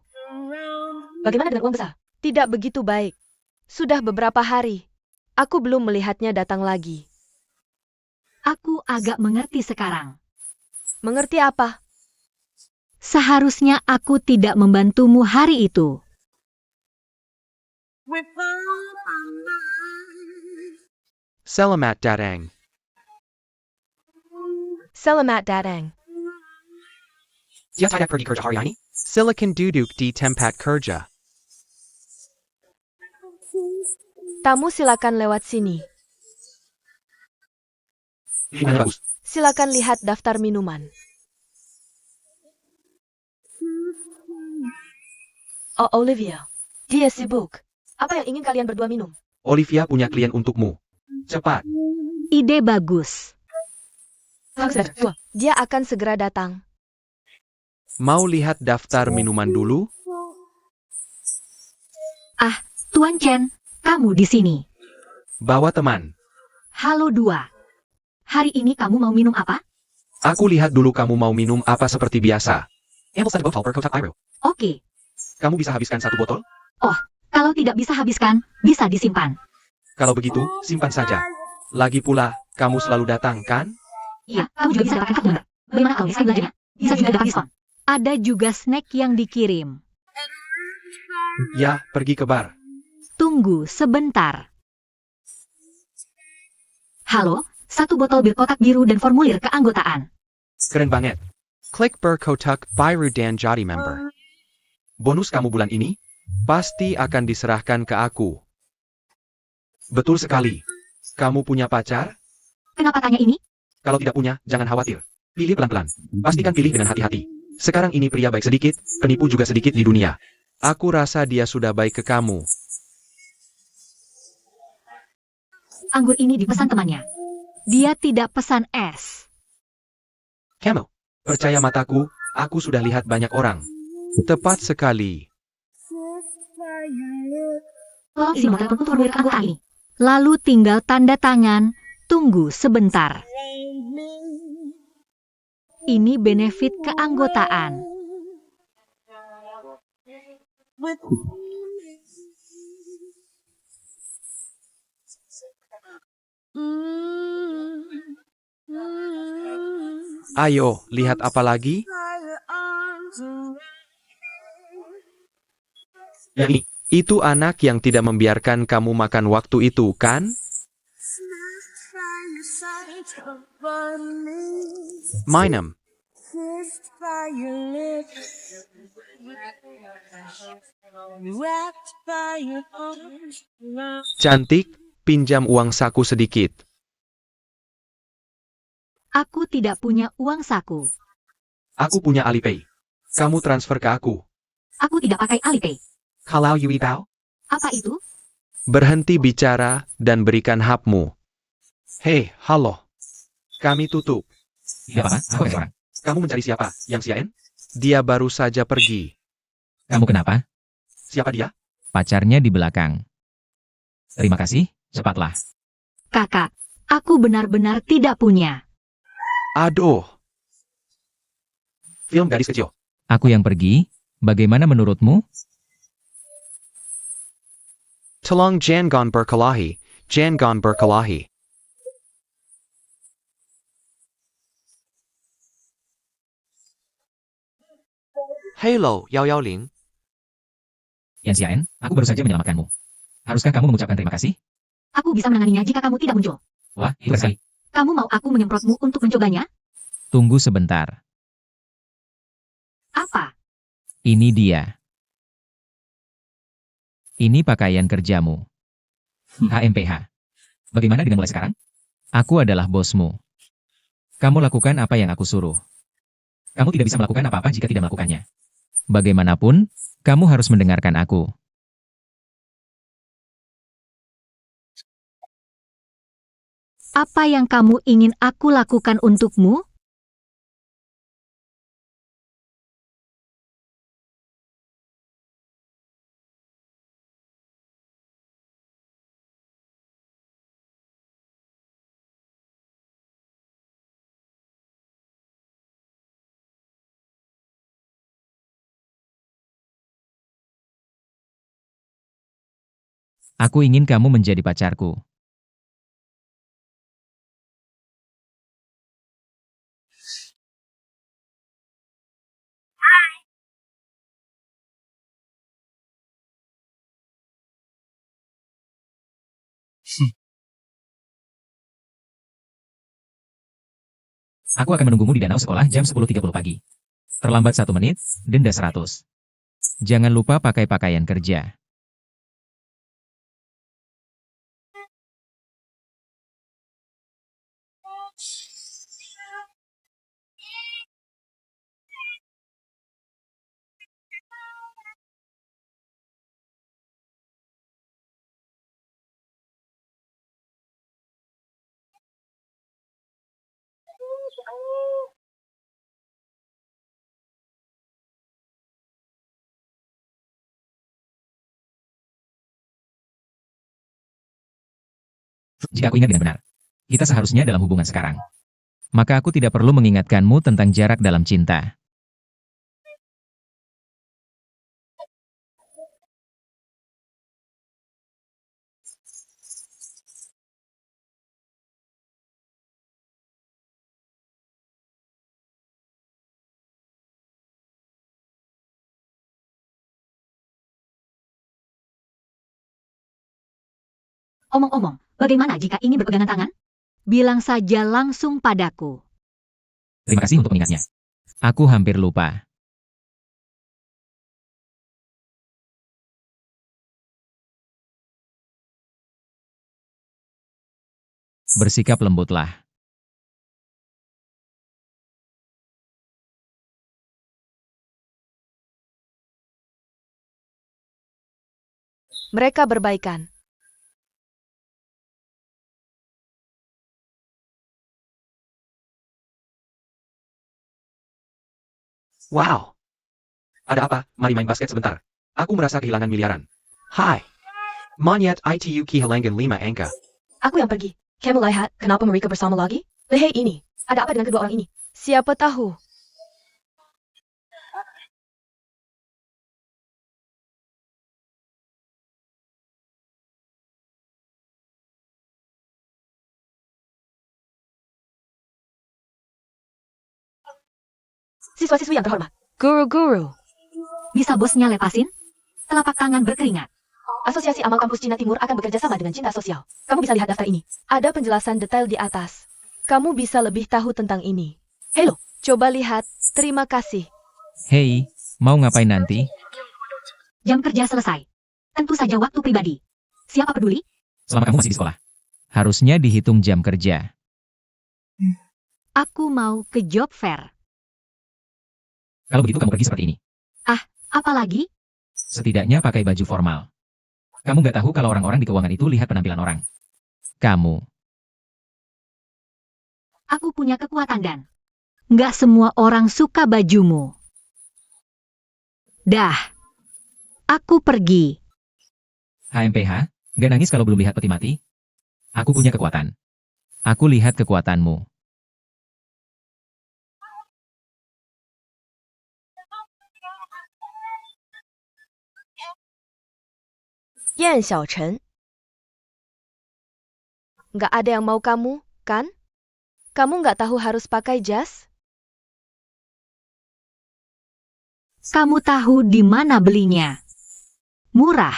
Bagaimana dengan uang besar? Tidak begitu baik. Sudah beberapa hari. Aku belum melihatnya datang lagi. Aku agak mengerti sekarang. Mengerti apa? Seharusnya aku tidak membantumu hari itu. Selamat datang. Selamat datang. Siapa pergi kerja hari ini? Silakan duduk di tempat kerja. Tamu silakan lewat sini. Minuman bagus. Silakan lihat daftar minuman. Oh, Olivia. Dia sibuk. Apa yang ingin kalian berdua minum? Olivia punya klien untukmu. Cepat. Ide bagus. Dia akan segera datang. Mau lihat daftar minuman dulu? Tuan Chen, kamu di sini. Bawa teman. Halo dua. Hari ini kamu mau minum apa? Aku lihat dulu kamu mau minum apa seperti biasa. Oke. Kamu bisa habiskan satu botol? Kalau tidak bisa habiskan, bisa disimpan. Kalau begitu, simpan saja. Lagi pula, kamu selalu datang, kan? Iya, kamu juga bisa dapatkan kartu member. Bagaimana kalau sekali belanjanya? Bisa juga dapat diskon. Ada juga snack yang dikirim. Ya, pergi ke bar. Tunggu sebentar. Halo, satu botol bir kotak biru dan formulir keanggotaan. Keren banget. Klik berkotak biru dan jadi member. Bonus kamu bulan ini pasti akan diserahkan ke aku. Betul sekali. Kamu punya pacar? Kenapa tanya ini? Kalau tidak punya, jangan khawatir. Pilih pelan-pelan. Pastikan pilih dengan hati-hati. Sekarang ini pria baik sedikit, penipu juga sedikit di dunia. Aku rasa dia sudah baik ke kamu. Anggur ini dipesan temannya. Dia tidak pesan es. Kamu, percaya mataku, aku sudah lihat banyak orang. Tepat sekali. Tolong isi nomor telepon untuk formulir keanggotaan ini. Lalu tinggal tanda tangan, tunggu sebentar. Ini benefit keanggotaan. Ayo, lihat apa lagi? Yang ini. Itu anak yang tidak membiarkan kamu makan waktu itu, kan? Mainem. Cantik, pinjam uang saku sedikit. Aku tidak punya uang saku. Aku punya Alipay. Kamu transfer ke aku. Aku tidak pakai Alipay. Kalau Yui tahu, Apa itu? berhenti bicara dan berikan hapmu. Hei, halo. Kami tutup. Tidak apa-apa, aku ada seorang. Kamu mencari siapa? Yang Siaen? Dia baru saja pergi. Kamu kenapa? Siapa dia? Pacarnya di belakang. Terima kasih, cepatlah. Kakak, aku benar-benar tidak punya. Aduh. Film gadis kecil. Aku yang pergi, bagaimana menurutmu? Tolong jangan berkelahi. Jangan berkelahi. Halo, 110. Yan Xiaen, aku baru saja menyelamatkanmu. Haruskah kamu mengucapkan terima kasih? Aku bisa menanganinya jika kamu tidak muncul. Wah, itu sekali. Kamu mau aku menyemprotmu untuk mencobanya? Tunggu sebentar. Apa? Ini dia. Ini pakaian kerjamu. HMPH. Bagaimana dengan mulai sekarang? Aku adalah bosmu. Kamu lakukan apa yang aku suruh. Kamu tidak bisa melakukan apa-apa jika tidak melakukannya. Bagaimanapun, Kamu harus mendengarkan aku. Apa yang kamu ingin aku lakukan untukmu? Aku ingin kamu menjadi pacarku. Aku akan menunggumu di danau sekolah jam 10.30 pagi. Terlambat 1 menit, denda 100. Jangan lupa pakai pakaian kerja. Jika aku ingat dengan benar, kita seharusnya dalam hubungan sekarang. Maka aku tidak perlu mengingatkanmu tentang jarak dalam cinta. Omong-omong, bagaimana jika ingin berpegangan tangan? Bilang saja langsung padaku. Terima kasih untuk mengingatnya. Aku hampir lupa. Bersikap lembutlah. Mereka berbaikan. Wow. Ada apa? Mari main basket sebentar. Aku merasa kehilangan miliaran. Hai. Monyet itu kehilangan 5 angka. Aku yang pergi. Kamu lihat kenapa mereka bersama lagi? Hei ini, ada apa dengan kedua orang ini? Siapa tahu? Siswa-siswi yang terhormat. Guru-guru. Bisa bosnya lepasin? Telapak tangan berkeringat. Asosiasi Amal Kampus Cina Timur akan bekerja sama dengan Cinta Sosial. Kamu bisa lihat daftar ini. Ada penjelasan detail di atas. Kamu bisa lebih tahu tentang ini. Halo, coba lihat. Terima kasih. Hei, mau ngapain nanti? Jam kerja selesai. Tentu saja waktu pribadi. Siapa peduli? Selama kamu masih di sekolah. Harusnya dihitung jam kerja. Aku mau ke job fair. Kalau begitu kamu pergi seperti ini. Apalagi? Setidaknya pakai baju formal. Kamu nggak tahu kalau orang-orang di keuangan itu lihat penampilan orang. Kamu. Aku punya kekuatan dan nggak semua orang suka bajumu. Dah. Aku pergi. HMPH, nggak nangis kalau belum lihat peti mati? Aku punya kekuatan. Aku lihat kekuatanmu. Yan Xiaochen. Nggak ada yang mau kamu, kan? Kamu nggak tahu harus pakai jas? Kamu tahu di mana belinya? Murah.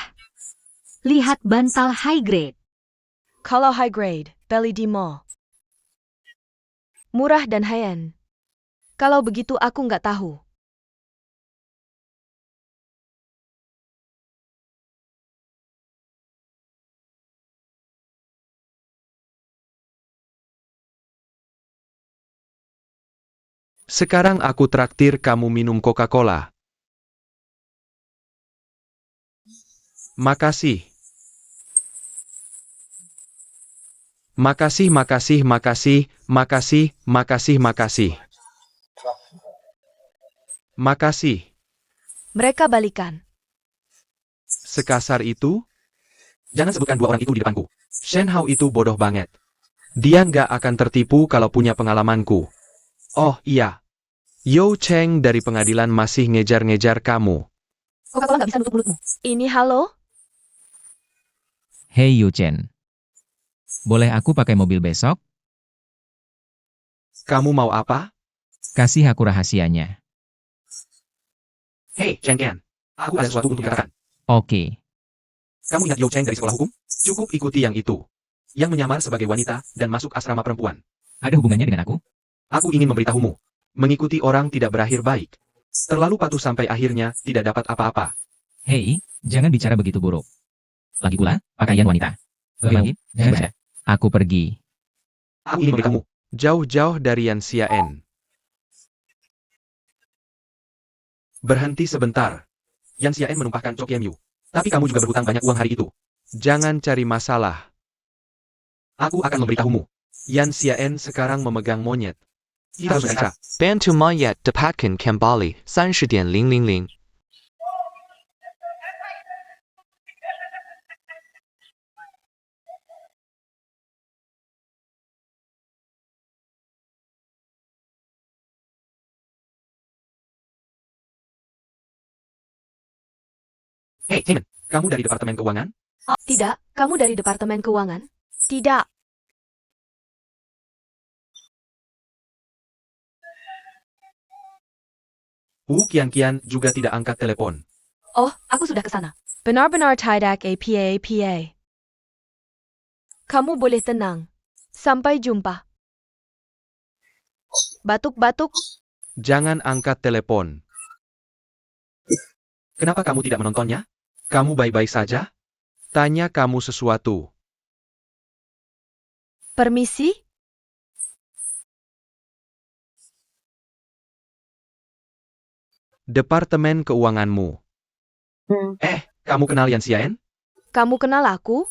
Lihat bantal high grade. Kalau high grade, beli di mall. Murah dan high-end. Kalau begitu aku nggak tahu. Sekarang aku traktir kamu minum Coca-Cola. Makasih. Makasih, makasih, makasih, makasih, makasih, makasih. Makasih. Mereka balikan. Sekasar itu? Jangan sebutkan dua orang itu di depanku. Shen Hao itu bodoh banget. Dia nggak akan tertipu kalau punya pengalamanku. Oh iya. Yo Cheng dari pengadilan masih ngejar-ngejar kamu. Coca-Cola nggak bisa nutup mulutmu. Ini halo? Hei Yu Chen. Boleh aku pakai mobil besok? Kamu mau apa? Kasih aku rahasianya. Hei, Cheng Qian. Aku ada sesuatu untuk dikatakan. Oke. Kamu ingat Yo Cheng dari sekolah hukum? Cukup ikuti yang itu. Yang menyamar sebagai wanita dan masuk asrama perempuan. Ada hubungannya dengan aku? Aku ingin memberitahumu. Mengikuti orang tidak berakhir baik. Terlalu patuh sampai akhirnya tidak dapat apa-apa. Hei, jangan bicara begitu buruk. Lagi pula, pakaian wanita. Bagaimana? Jangan baca. Aku pergi. Aku ingin memberitahumu. Jauh-jauh dari Yan Xiaen. Berhenti sebentar. Yan Xiaen menumpahkan Chok Yem Yu. Tapi kamu juga berhutang banyak uang hari itu. Jangan cari masalah. Aku akan memberitahumu. Yan Xiaen sekarang memegang monyet. Kita harus berbicara. Bantu monyet dapatkan kembali 30.000. Hei, Simon. Kamu dari Departemen Keuangan? Tidak, kamu dari Departemen Keuangan? Tidak. Wu Qian juga tidak angkat telepon. Oh, aku sudah ke sana. Benar-benar tidak apa. Kamu boleh tenang. Sampai jumpa. Batuk-batuk. Jangan angkat telepon. Kenapa kamu tidak menontonnya? Kamu baik-baik saja? Tanya kamu sesuatu. Permisi? Departemen Keuanganmu. Kamu kenal Yan Xiaen? Kamu kenal aku?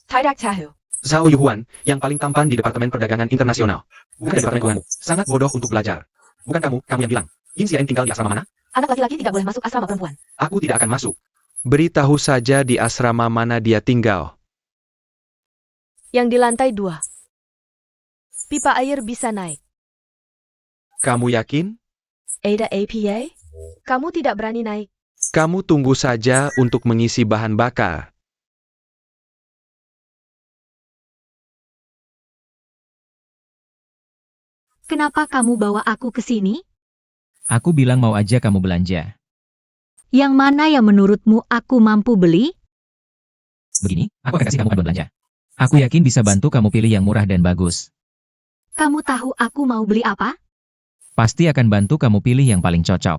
Tidak tahu. Zhao Yuhuan, yang paling tampan di Departemen Perdagangan Internasional. Bukan dari Departemen Keuanganmu. Sangat bodoh untuk belajar. Bukan kamu yang bilang. Yan Xiaen tinggal di asrama mana? Anak laki-laki tidak boleh masuk asrama perempuan. Aku tidak akan masuk. Beritahu saja di asrama mana dia tinggal. Yang di lantai 2. Pipa air bisa naik. Kamu yakin? Ada apa? Kamu tidak berani naik. Kamu tunggu saja untuk mengisi bahan bakar. Kenapa kamu bawa aku ke sini? Aku bilang mau aja kamu belanja. Yang mana yang menurutmu aku mampu beli? Begini, aku akan kasih kamu panduan belanja. Aku yakin bisa bantu kamu pilih yang murah dan bagus. Kamu tahu aku mau beli apa? Pasti akan bantu kamu pilih yang paling cocok.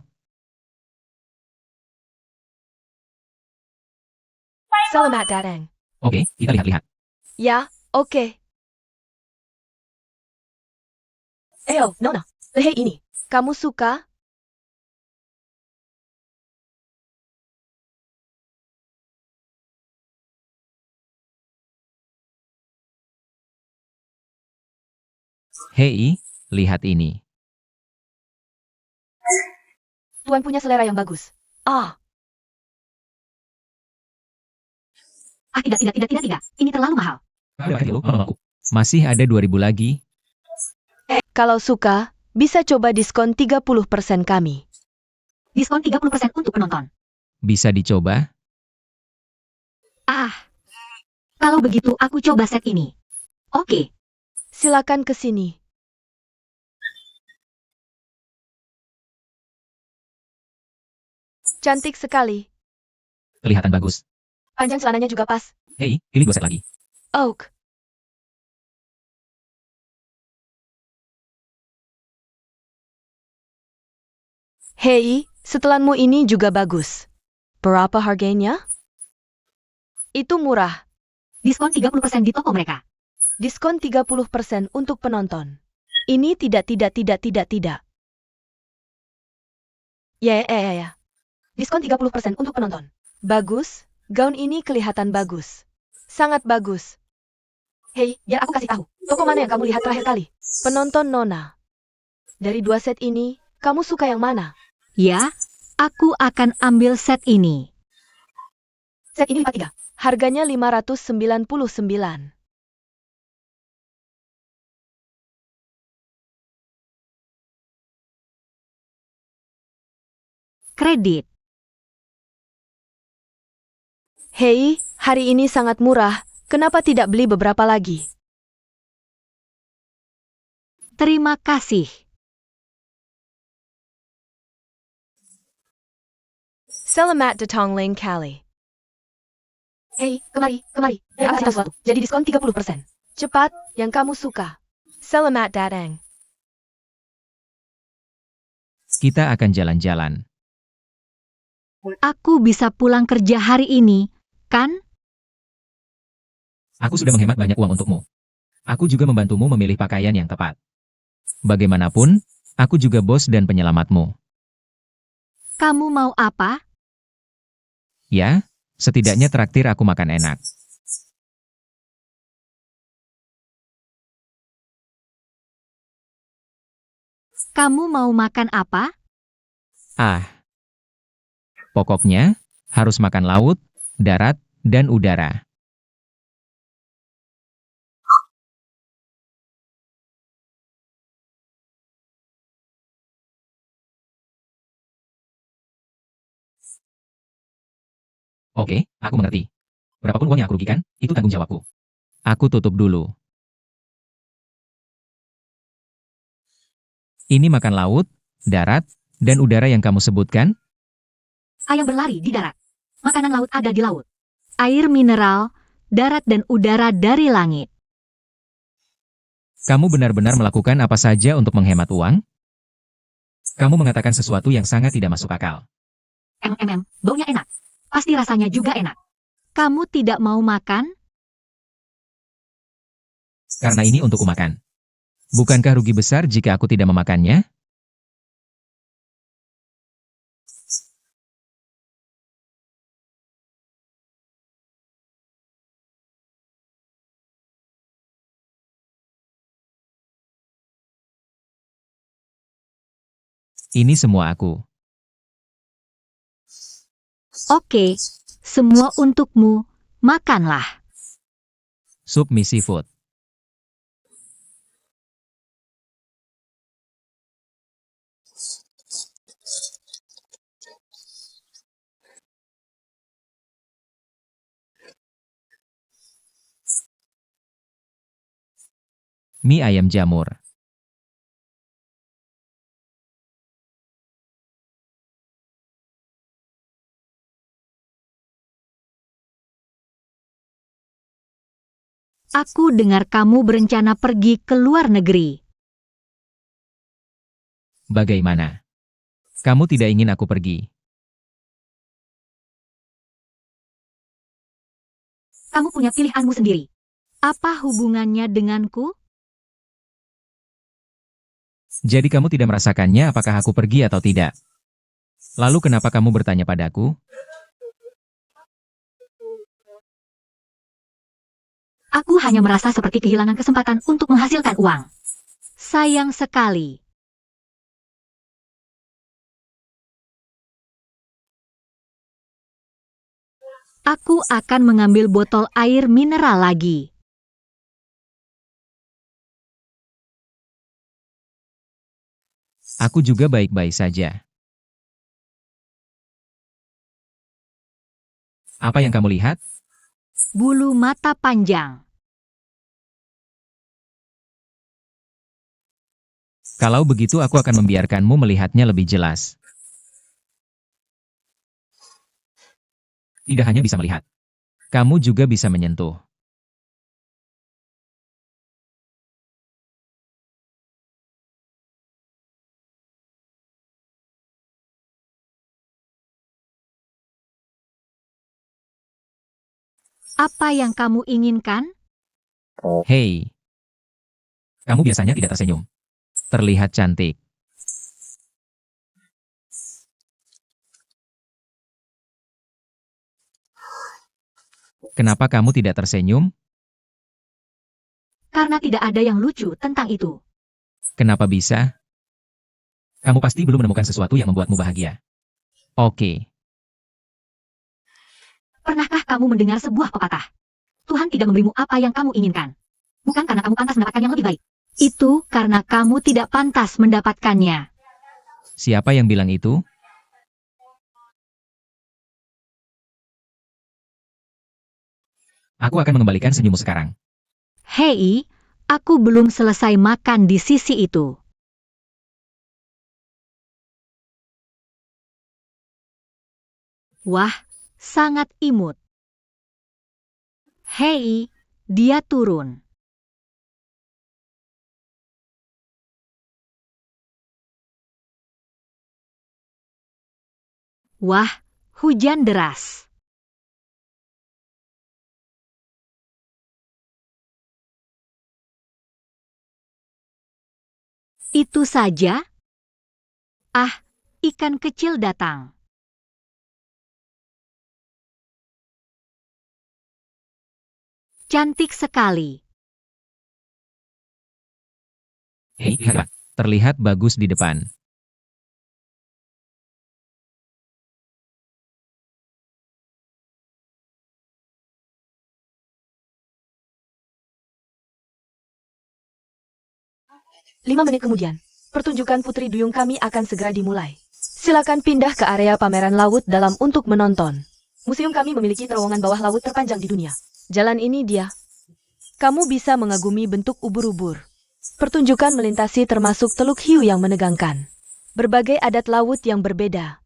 Selamat datang. Oke, kita lihat-lihat. Ya, oke. Nona. Hei ini. Kamu suka? Hei, lihat ini. Tuan punya selera yang bagus. Tidak. Ini terlalu mahal. Masih ada 2.000 lagi. Kalau suka, bisa coba diskon 30% kami. Diskon 30% untuk penonton. Bisa dicoba? Kalau begitu aku coba set ini. Oke. Silakan ke sini. Cantik sekali. Kelihatan bagus. Panjang celananya juga pas. Hei, pilih 2 set lagi. Oak. Hei, setelanmu ini juga bagus. Berapa harganya? Itu murah. Diskon 30% di toko mereka. Diskon 30% untuk penonton. Ini tidak. Ya. Diskon 30% untuk penonton. Bagus, gaun ini kelihatan bagus. Sangat bagus. Hei, biar aku kasih tahu. Toko mana yang kamu lihat terakhir kali? Penonton Nona. Dari dua set ini, kamu suka yang mana? Ya, aku akan ambil set ini. Set ini lipat 3. Harganya 599. Kredit. Hei, hari ini sangat murah. Kenapa tidak beli beberapa lagi? Terima kasih. Selamat datang Lane Kali. Hei, kemari. Biar aku kasih sesuatu. Jadi diskon 30%. Cepat, yang kamu suka. Selamat datang. Kita akan jalan-jalan. Aku bisa pulang kerja hari ini, kan? Aku sudah menghemat banyak uang untukmu. Aku juga membantumu memilih pakaian yang tepat. Bagaimanapun, aku juga bos dan penyelamatmu. Kamu mau apa? Ya, setidaknya traktir aku makan enak. Kamu mau makan apa? Ah. Pokoknya, harus makan laut, darat, dan udara. Oke, aku mengerti. Berapapun uang yang aku rugikan, itu tanggung jawabku. Aku tutup dulu. Ini makan laut, darat, dan udara yang kamu sebutkan? Ayam berlari di darat. Makanan laut ada di laut. Air mineral, darat dan udara dari langit. Kamu benar-benar melakukan apa saja untuk menghemat uang? Kamu mengatakan sesuatu yang sangat tidak masuk akal. Baunya enak. Pasti rasanya juga enak. Kamu tidak mau makan? Karena ini untukku makan. Bukankah rugi besar jika aku tidak memakannya? Ini semua aku. Oke, semua untukmu. Makanlah. Sup mie seafood. Mie ayam jamur. Aku dengar kamu berencana pergi ke luar negeri. Bagaimana? Kamu tidak ingin aku pergi? Kamu punya pilihanmu sendiri. Apa hubungannya denganku? Jadi kamu tidak merasakannya apakah aku pergi atau tidak? Lalu kenapa kamu bertanya padaku? Aku hanya merasa seperti kehilangan kesempatan untuk menghasilkan uang. Sayang sekali. Aku akan mengambil botol air mineral lagi. Aku juga baik-baik saja. Apa yang kamu lihat? Bulu mata panjang. Kalau begitu aku akan membiarkanmu melihatnya lebih jelas. Tidak hanya bisa melihat. Kamu juga bisa menyentuh. Apa yang kamu inginkan? Hei. Kamu biasanya tidak tersenyum. Terlihat cantik. Kenapa kamu tidak tersenyum? Karena tidak ada yang lucu tentang itu. Kenapa bisa? Kamu pasti belum menemukan sesuatu yang membuatmu bahagia. Oke, Pernahkah kamu mendengar sebuah pepatah? Tuhan tidak memberimu apa yang kamu inginkan. Bukan karena kamu pantas mendapatkan yang lebih baik. Itu karena kamu tidak pantas mendapatkannya. siapa yang bilang itu? Aku akan mengembalikan senyummu sekarang. Hei, aku belum selesai makan di sisi itu. Wah, sangat imut. Hei, dia turun. Wah, hujan deras. Itu saja? Ah, ikan kecil datang. Cantik sekali. Hei, hebat. Terlihat bagus di depan. Lima menit kemudian, pertunjukan Putri Duyung kami akan segera dimulai. Silakan pindah ke area pameran laut dalam untuk menonton. Museum kami memiliki terowongan bawah laut terpanjang di dunia. Jalan ini dia. Kamu bisa mengagumi bentuk ubur-ubur. Pertunjukan melintasi termasuk Teluk Hiu yang menegangkan. Berbagai adat laut yang berbeda.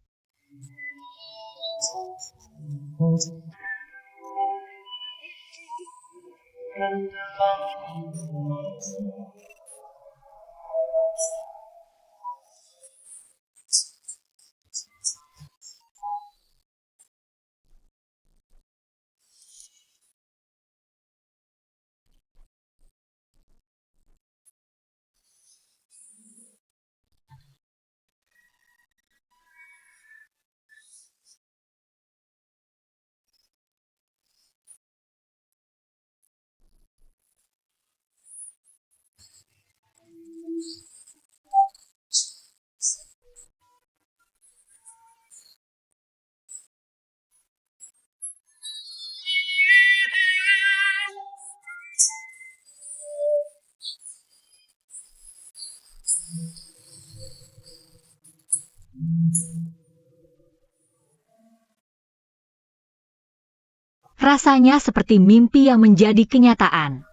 Rasanya seperti mimpi yang menjadi kenyataan.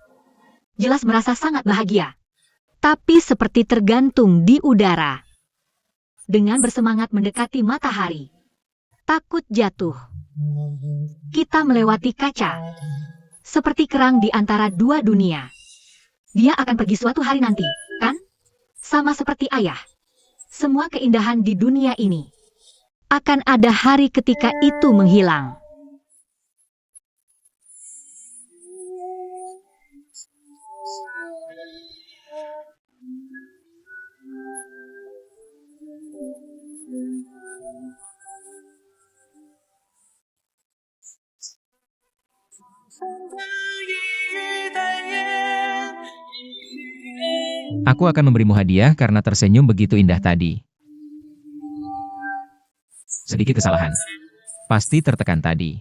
Jelas merasa sangat bahagia. Tapi seperti tergantung di udara. Dengan bersemangat mendekati matahari. Takut jatuh. Kita melewati kaca. Seperti kerang di antara dua dunia. Dia akan pergi suatu hari nanti, kan? Sama seperti ayah. Semua keindahan di dunia ini. Akan ada hari ketika itu menghilang. Aku akan memberimu hadiah karena tersenyum begitu indah tadi. Sedikit kesalahan. Pasti tertekan tadi.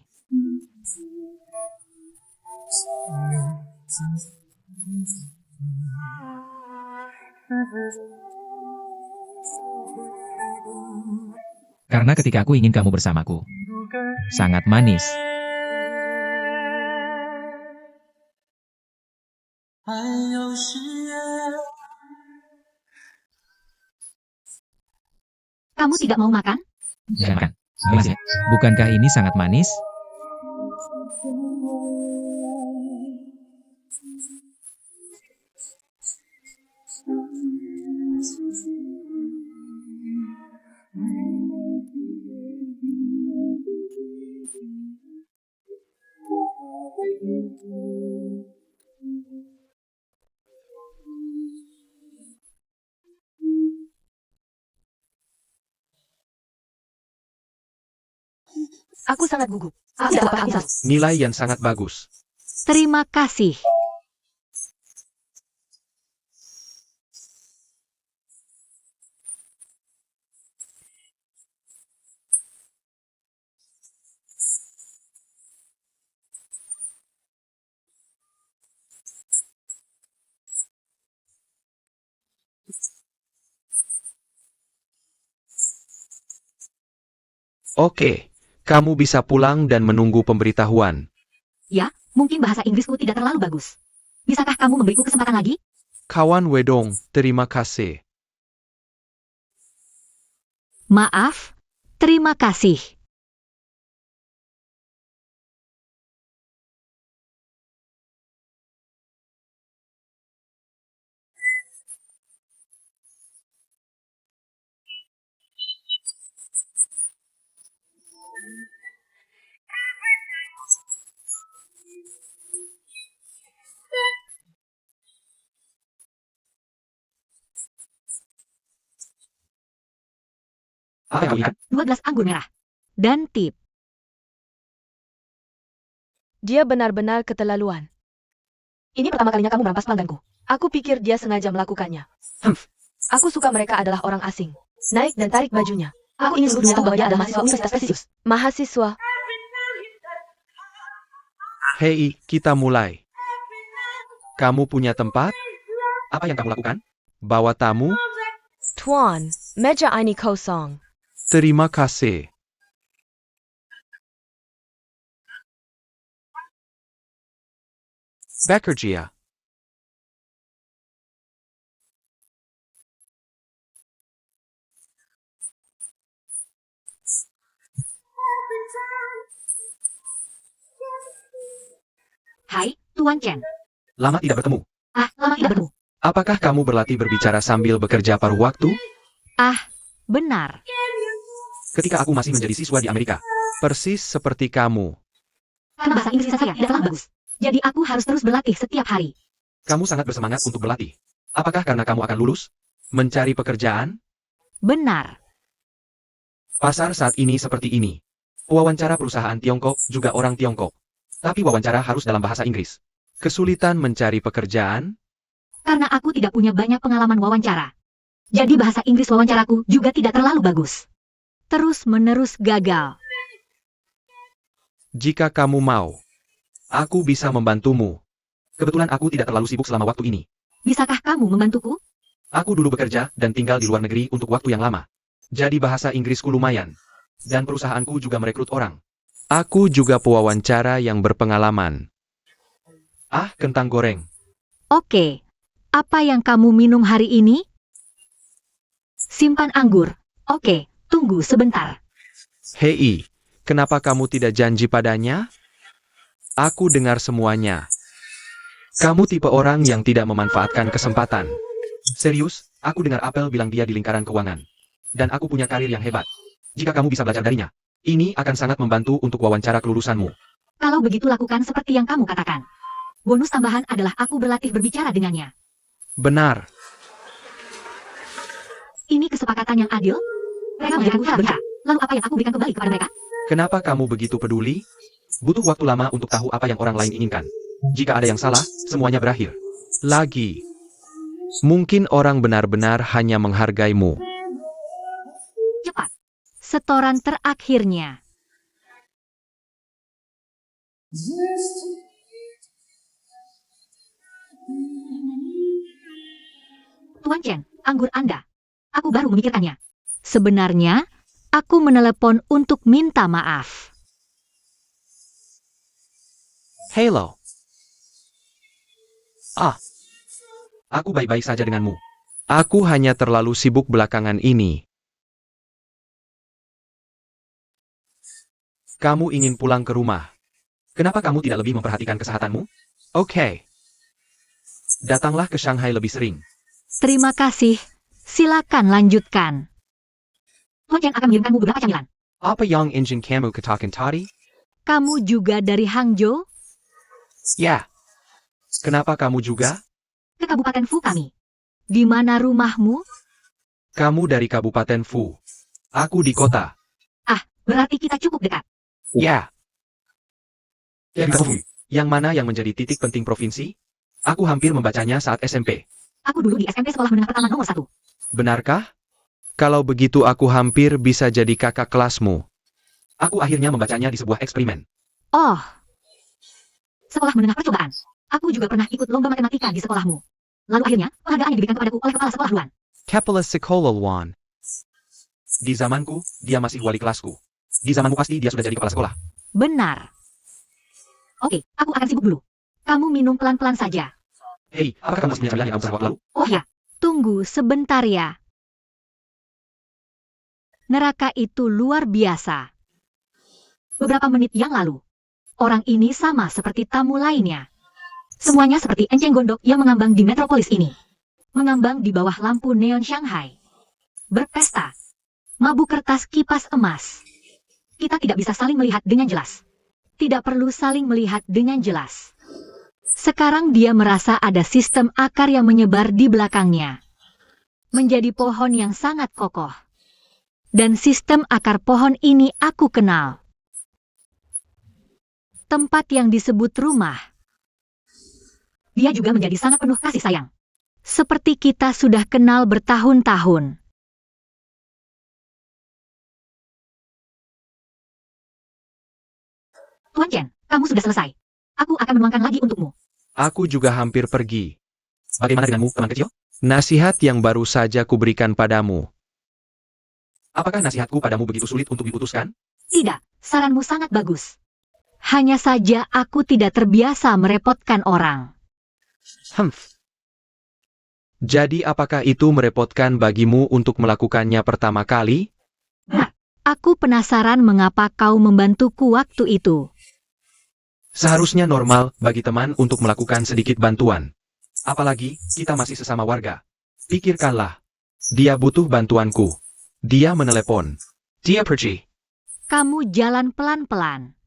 Karena ketika aku ingin kamu bersamaku. Sangat manis. Kamu tidak mau makan? Jangan makan. Manis ya. Bukankah ini sangat manis? Aku sangat gugup. Aku dapat apa? Nilai yang sangat bagus. Terima kasih. Oke, kamu bisa pulang dan menunggu pemberitahuan. Ya, mungkin bahasa Inggrisku tidak terlalu bagus. Bisakah kamu memberiku kesempatan lagi? Kawan Wedong, terima kasih. Maaf, terima kasih. Apa yang kamu ingat? 2 gelas anggur merah. Dan tip. Dia benar-benar keterlaluan. Ini pertama kalinya kamu merampas pelangganku. Aku pikir dia sengaja melakukannya. Aku suka mereka adalah orang asing. Naik dan tarik bajunya. Aku ingin seluruh dunia tahu bahwa dia adalah mahasiswa Universitas Prestisius. Mahasiswa. Hei, kita mulai. Kamu punya tempat? Apa yang kamu lakukan? Bawa tamu? Tuan, meja ini kosong. Terima kasih. Bekerja. Hai, Tuan Chen. Lama tidak bertemu. Lama tidak bertemu. Apakah kamu berlatih berbicara sambil bekerja paruh waktu? Benar. Ketika aku masih menjadi siswa di Amerika. Persis seperti kamu. Karena bahasa Inggris saya tidak terlalu bagus. Jadi aku harus terus berlatih setiap hari. Kamu sangat bersemangat untuk berlatih. Apakah karena kamu akan lulus? Mencari pekerjaan? Benar. Pasar saat ini seperti ini. Wawancara perusahaan Tiongkok juga orang Tiongkok. Tapi wawancara harus dalam bahasa Inggris. Kesulitan mencari pekerjaan? Karena aku tidak punya banyak pengalaman wawancara. Jadi bahasa Inggris wawancaraku juga tidak terlalu bagus. Terus-menerus gagal. Jika kamu mau, aku bisa membantumu. Kebetulan aku tidak terlalu sibuk selama waktu ini. Bisakah kamu membantuku? Aku dulu bekerja dan tinggal di luar negeri untuk waktu yang lama. Jadi bahasa Inggrisku lumayan. Dan perusahaanku juga merekrut orang. Aku juga pewawancara yang berpengalaman. Kentang goreng. Oke. Apa yang kamu minum hari ini? Simpan anggur. Oke, tunggu sebentar. Hei, kenapa kamu tidak janji padanya? Aku dengar semuanya. Kamu tipe orang yang tidak memanfaatkan kesempatan. Serius, aku dengar Apel bilang dia di lingkaran keuangan. Dan aku punya karir yang hebat. Jika kamu bisa belajar darinya, ini akan sangat membantu untuk wawancara kelulusanmu. Kalau begitu lakukan seperti yang kamu katakan. Bonus tambahan adalah aku berlatih berbicara dengannya. Benar. Ini kesepakatan yang adil? Mereka menjadikanku cara berbicara. Lalu apa yang aku berikan kembali kepada mereka? Kenapa kamu begitu peduli? Butuh waktu lama untuk tahu apa yang orang lain inginkan. Jika ada yang salah, semuanya berakhir. Lagi. Mungkin orang benar-benar hanya menghargaimu. Cepat. Setoran terakhirnya. Tuan Chen, anggur Anda. Aku baru memikirkannya. Sebenarnya, aku menelepon untuk minta maaf. Hello. Aku baik-baik saja denganmu. Aku hanya terlalu sibuk belakangan ini. Kamu ingin pulang ke rumah. Kenapa kamu tidak lebih memperhatikan kesehatanmu? Oke. Datanglah ke Shanghai lebih sering. Terima kasih. Silakan lanjutkan. Tuan Chen akan mengirimkanmu beberapa camilan. Apa yang ingin kamu katakan tadi? Kamu juga dari Hangzhou? Ya. Kenapa kamu juga? Ke Kabupaten Fu kami. Di mana rumahmu? Kamu dari Kabupaten Fu. Aku di kota. Berarti kita cukup dekat. Ya. Yang mana yang menjadi titik penting provinsi? Aku hampir membacanya saat SMP. Aku dulu di SMP sekolah menengah pertama nomor 1. Benarkah? Kalau begitu aku hampir bisa jadi kakak kelasmu. Aku akhirnya membacanya di sebuah eksperimen. Oh. Sekolah menengah percobaan. Aku juga pernah ikut lomba matematika di sekolahmu. Lalu akhirnya, penghargaan diberikan kepadaku oleh kepala sekolah Luan. Kepala Sekolah Luan. Di zamanku, dia masih wali kelasku. Di zamanmu pasti dia sudah jadi kepala sekolah. Benar. Oke, aku akan sibuk dulu. Kamu minum pelan-pelan saja. Hei, apakah kamu masih punya camilan yang kamu pesan waktu lalu? Oh ya, tunggu sebentar ya. Neraka itu luar biasa. Beberapa menit yang lalu, orang ini sama seperti tamu lainnya. Semuanya seperti enceng gondok yang mengambang di metropolis ini. Mengambang di bawah lampu neon Shanghai. Berpesta. Mabuk kertas kipas emas. Kita tidak bisa saling melihat dengan jelas. Tidak perlu saling melihat dengan jelas. Sekarang dia merasa ada sistem akar yang menyebar di belakangnya. Menjadi pohon yang sangat kokoh. Dan sistem akar pohon ini aku kenal. Tempat yang disebut rumah. Dia juga menjadi sangat penuh kasih sayang. Seperti kita sudah kenal bertahun-tahun. Tuan Chen, kamu sudah selesai. Aku akan menuangkan lagi untukmu. Aku juga hampir pergi. Bagaimana denganmu, teman kecil? Nasihat yang baru saja kuberikan padamu. Apakah nasihatku padamu begitu sulit untuk diputuskan? Tidak, saranmu sangat bagus. Hanya saja aku tidak terbiasa merepotkan orang. Jadi apakah itu merepotkan bagimu untuk melakukannya pertama kali? Nah, aku penasaran mengapa kau membantuku waktu itu. Seharusnya normal bagi teman untuk melakukan sedikit bantuan. Apalagi, kita masih sesama warga. Pikirkanlah. Dia butuh bantuanku. Dia menelepon. Dia pergi. Kamu jalan pelan-pelan.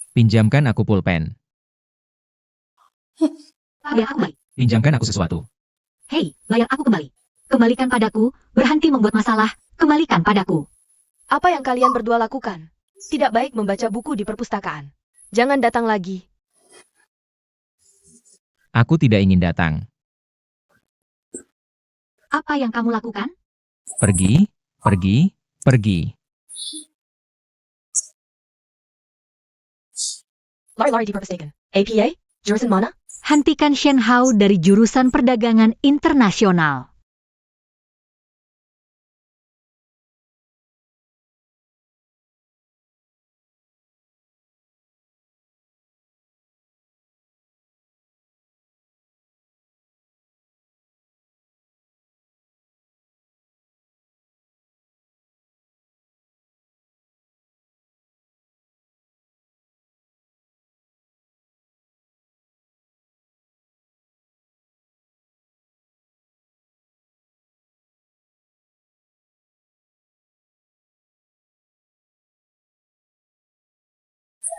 Pinjamkan aku pulpen. Bayar aku kembali. Pinjamkan aku sesuatu. Hei, bayar aku kembali. Kembalikan padaku, berhenti membuat masalah, kembalikan padaku. Apa yang kalian berdua lakukan? Tidak baik membaca buku di perpustakaan. Jangan datang lagi. Aku tidak ingin datang. Apa yang kamu lakukan? Pergi, pergi, pergi. Lari-lari di perpustakaan. APA? Jurusan mana? Hentikan Shen Hao dari jurusan perdagangan internasional.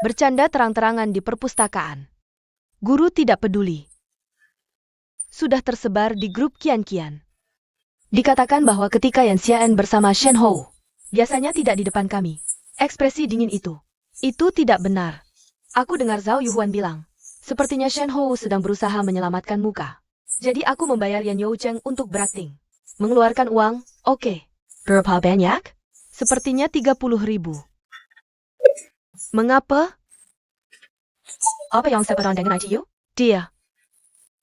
Bercanda terang-terangan di perpustakaan. Guru tidak peduli. Sudah tersebar di grup Kian-Kian. Dikatakan bahwa ketika Yan Xian bersama Shen Hou, biasanya tidak di depan kami. Ekspresi dingin itu tidak benar. Aku dengar Zhao Yuhuan bilang, sepertinya Shen Hou sedang berusaha menyelamatkan muka. Jadi aku membayar Yan Youcheng untuk berakting. Mengeluarkan uang, oke. Berapa banyak? Sepertinya 30.000. Mengapa? Apa yang sepadan dengan ITU? Dia.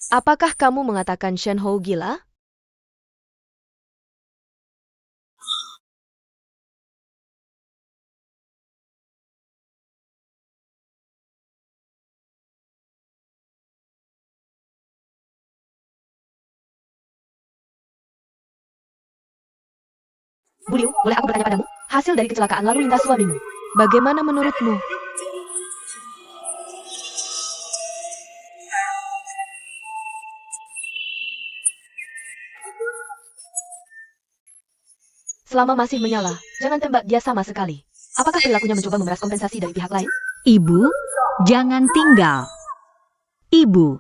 Apakah kamu mengatakan Shen Hou gila? Bu Liu, boleh aku bertanya padamu? Hasil dari kecelakaan lalu lintas suamimu. Bagaimana menurutmu? Selama masih menyala, jangan tembak dia sama sekali. Apakah perilakunya mencoba memeras kompensasi dari pihak lain? Ibu, jangan tinggal. Ibu,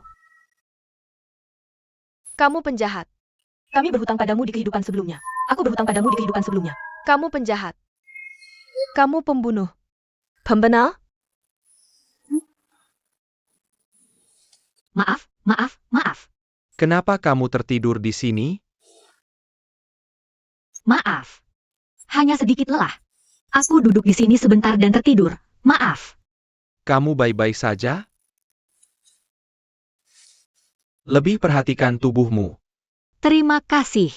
Kamu penjahat. Kami berhutang padamu di kehidupan sebelumnya. Aku berhutang padamu di kehidupan sebelumnya. Kamu penjahat. Kamu pembunuh. Pembenar? maaf. Kenapa kamu tertidur di sini? Maaf. Hanya sedikit lelah. Aku duduk di sini sebentar dan tertidur. Maaf. Kamu baik-baik saja? Lebih perhatikan tubuhmu. Terima kasih.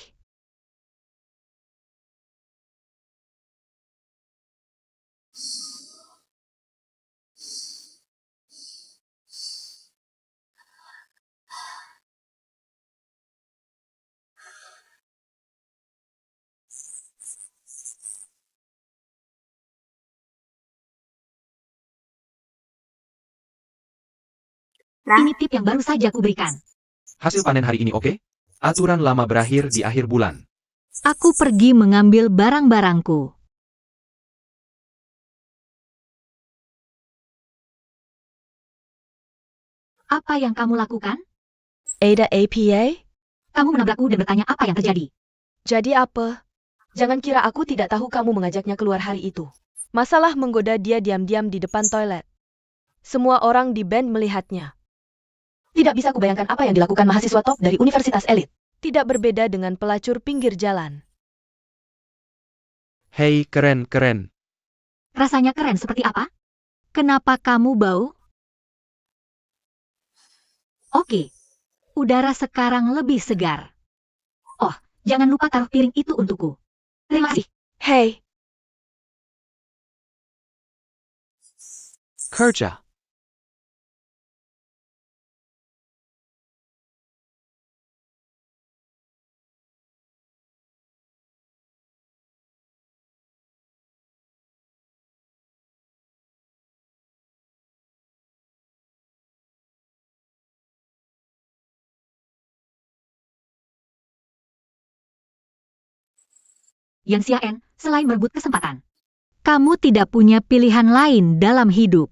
Ini tip yang baru saja kuberikan. Hasil panen hari ini oke? Aturan lama berakhir di akhir bulan. Aku pergi mengambil barang-barangku. Apa yang kamu lakukan? Ada APA? Kamu menabrakku dan bertanya apa yang terjadi. Jadi apa? Jangan kira aku tidak tahu kamu mengajaknya keluar hari itu. Masalah menggoda dia diam-diam di depan toilet. Semua orang di band melihatnya. Tidak bisa kubayangkan apa yang dilakukan mahasiswa top dari universitas elit. Tidak berbeda dengan pelacur pinggir jalan. Hei, keren. Rasanya keren seperti apa? Kenapa kamu bau? Oke. Udara sekarang lebih segar. Oh, jangan lupa taruh piring itu untukku. Terima kasih. Hei, Kerja. Yang Xiaen, selain merebut kesempatan. Kamu tidak punya pilihan lain dalam hidup.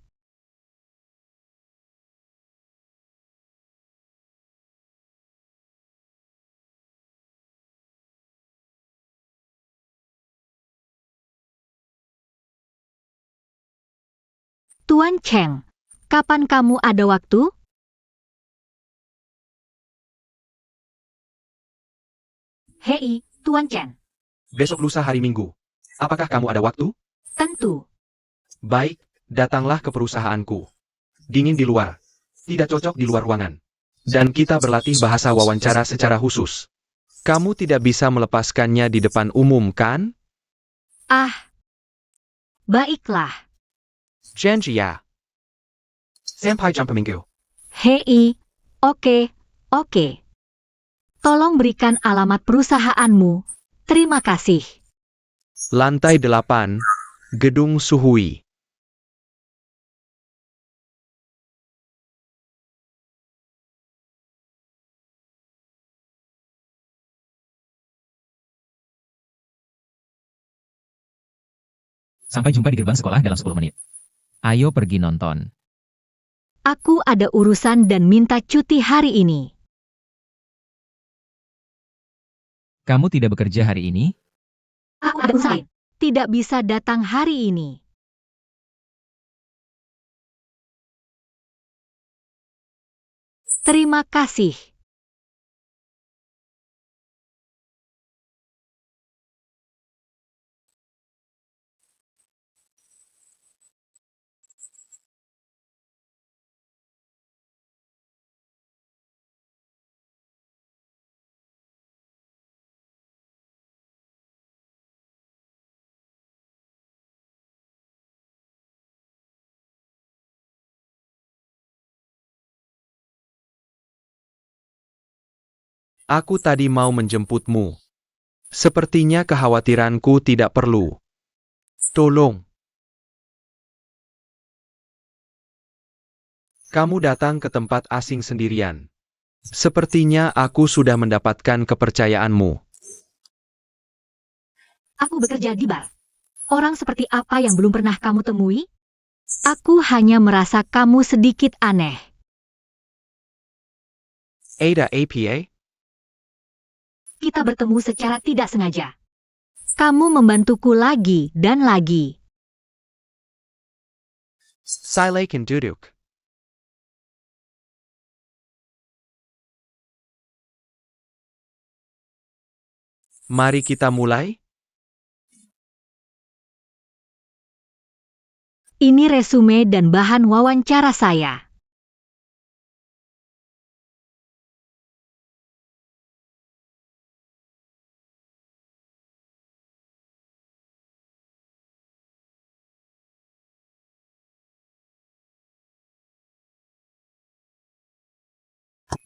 Tuan Cheng, kapan kamu ada waktu? Hei, Tuan Chen. Besok lusa hari Minggu. Apakah kamu ada waktu? Tentu. Baik, datanglah ke perusahaanku. Dingin di luar. Tidak cocok di luar ruangan. Dan kita berlatih bahasa wawancara secara khusus. Kamu tidak bisa melepaskannya di depan umum, kan? Ah. Baiklah. Janji ya. Sampai jumpa minggu. Hei, oke. Tolong berikan alamat perusahaanmu. Terima kasih. Lantai 8, Gedung Suhui. Sampai jumpa di gerbang sekolah dalam 10 menit. Ayo pergi nonton. Aku ada urusan dan minta cuti hari ini. Kamu tidak bekerja hari ini? Aku ada urusan lain. Tidak bisa datang hari ini. Terima kasih. Aku tadi mau menjemputmu. Sepertinya kekhawatiranku tidak perlu. Tolong. Kamu datang ke tempat asing sendirian. Sepertinya aku sudah mendapatkan kepercayaanmu. Aku bekerja di bar. Orang seperti apa yang belum pernah kamu temui? Aku hanya merasa kamu sedikit aneh. Ada apa? Kita bertemu secara tidak sengaja. Kamu membantuku lagi dan lagi. Silakan duduk. Mari kita mulai. Ini resume dan bahan wawancara saya.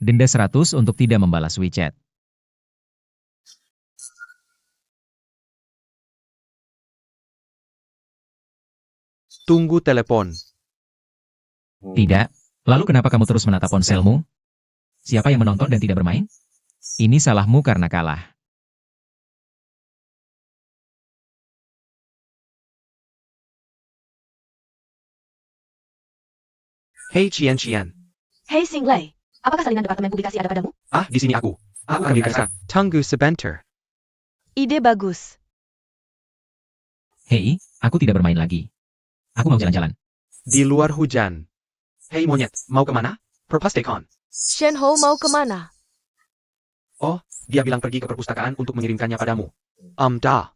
Denda 100 untuk tidak membalas WeChat. Tunggu telepon. Tidak. Lalu kenapa kamu terus menatap ponselmu? Siapa yang menonton dan tidak bermain? Ini salahmu karena kalah. Hei Cian. Hei Singlei, apakah salinan departemen publikasi ada padamu? Ah, di sini aku. Aku akan dikasihkan. Tunggu sebentar. Ide bagus. Hei, aku tidak bermain lagi. Aku mau jalan-jalan. Di luar hujan. Hei monyet, mau kemana? Perpustekon. Shenhou mau kemana? Oh, dia bilang pergi ke perpustakaan untuk mengirimkannya padamu. Dah.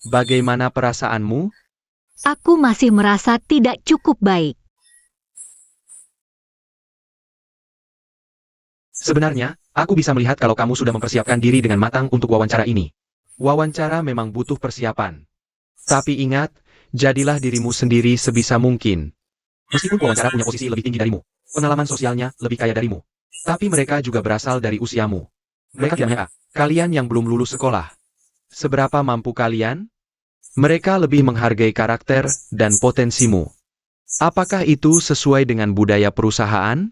Bagaimana perasaanmu? Aku masih merasa tidak cukup baik. Sebenarnya, aku bisa melihat kalau kamu sudah mempersiapkan diri dengan matang untuk wawancara ini. Wawancara memang butuh persiapan. Tapi ingat, jadilah dirimu sendiri sebisa mungkin. Meskipun wawancara punya posisi lebih tinggi darimu, pengalaman sosialnya lebih kaya darimu. Tapi mereka juga berasal dari usiamu. Mereka tidak menyangka, kalian yang belum lulus sekolah. Seberapa mampu kalian? Mereka lebih menghargai karakter dan potensimu. Apakah itu sesuai dengan budaya perusahaan?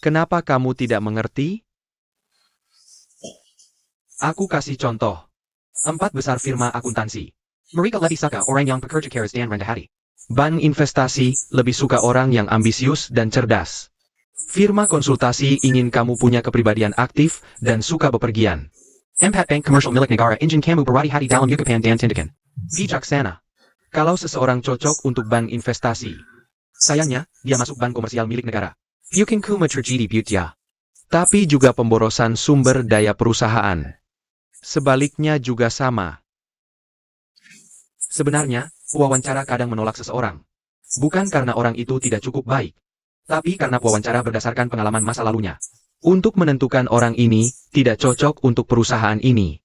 Kenapa kamu tidak mengerti? Aku kasih contoh. 4 besar firma akuntansi. Mereka lebih suka orang yang pekerja keras dan rendah hati. Bank investasi lebih suka orang yang ambisius dan cerdas. Firma konsultasi ingin kamu punya kepribadian aktif dan suka bepergian. Empat Bank Commercial milik negara ingin kamu berhati-hati dalam yukapan dan tindakan. Bijaksana. Kalau seseorang cocok untuk bank investasi, sayangnya, dia masuk bank komersial milik negara. Bukan kuma terjadi butya. Tapi juga pemborosan sumber daya perusahaan. Sebaliknya juga sama. Sebenarnya, wawancara kadang menolak seseorang. Bukan karena orang itu tidak cukup baik, tapi karena wawancara berdasarkan pengalaman masa lalunya. Untuk menentukan orang ini tidak cocok untuk perusahaan ini.